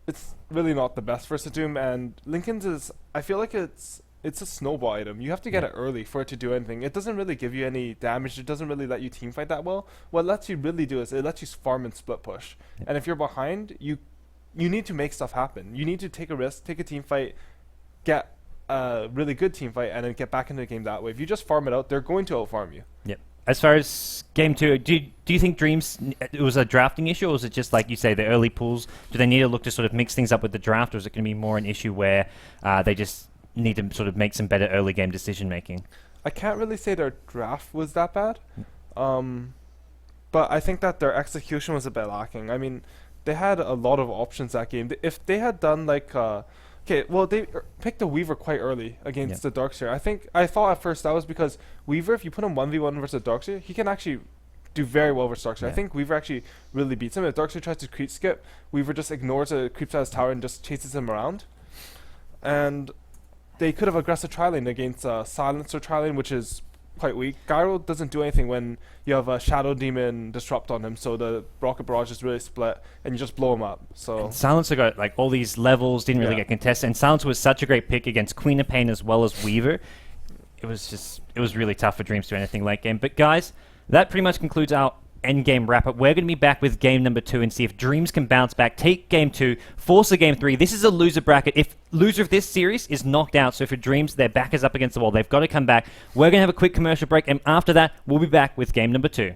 it's really not the best versus Doom. And Lincolns is, I feel like it's a snowball item. You have to get it early for it to do anything. It doesn't really give you any damage. It doesn't really let you team fight that well. What it lets you really do is it lets you farm and split push. And if you're behind, you need to make stuff happen. You need to take a risk, take a team fight, get a really good team fight, and then get back into the game that way. If you just farm it out, they're going to out-farm you. Yep. As far as game 2, do you think Dreamz, it was a drafting issue, or was it just like you say, the early pools? Do they need to look to sort of mix things up with the draft, or is it going to be more an issue where they just need to sort of make some better early game decision making? I can't really say their draft was that bad, but I think that their execution was a bit lacking. I mean, they had a lot of options that game. If they had done like they picked the Weaver quite early against the Darkseer. I thought at first that was because Weaver, if you put him 1v1 versus Darkseer, he can actually do very well versus Darkseer. I think Weaver actually really beats him. If Darkseer tries to creep skip, Weaver just ignores it, creeps out his tower and just chases him around. And they could have aggressive trialing against Silencer trialing, which is quite weak. Gyro doesn't do anything when you have a Shadow Demon Disrupt on him, so the Rocket Barrage is really split, and you just blow him up. So and Silencer got like all these levels, didn't really get contested, and Silencer was such a great pick against Queen of Pain as well as Weaver. It was really tough for Dreamz to do anything late game. But guys, that pretty much concludes our endgame wrap-up. We're going to be back with game number 2 and see if Dreamz can bounce back, take game 2, force a game 3. This is a loser bracket. If loser of this series is knocked out, so for Dreamz, their back is up against the wall. They've got to come back. We're going to have a quick commercial break, and after that, we'll be back with game number 2.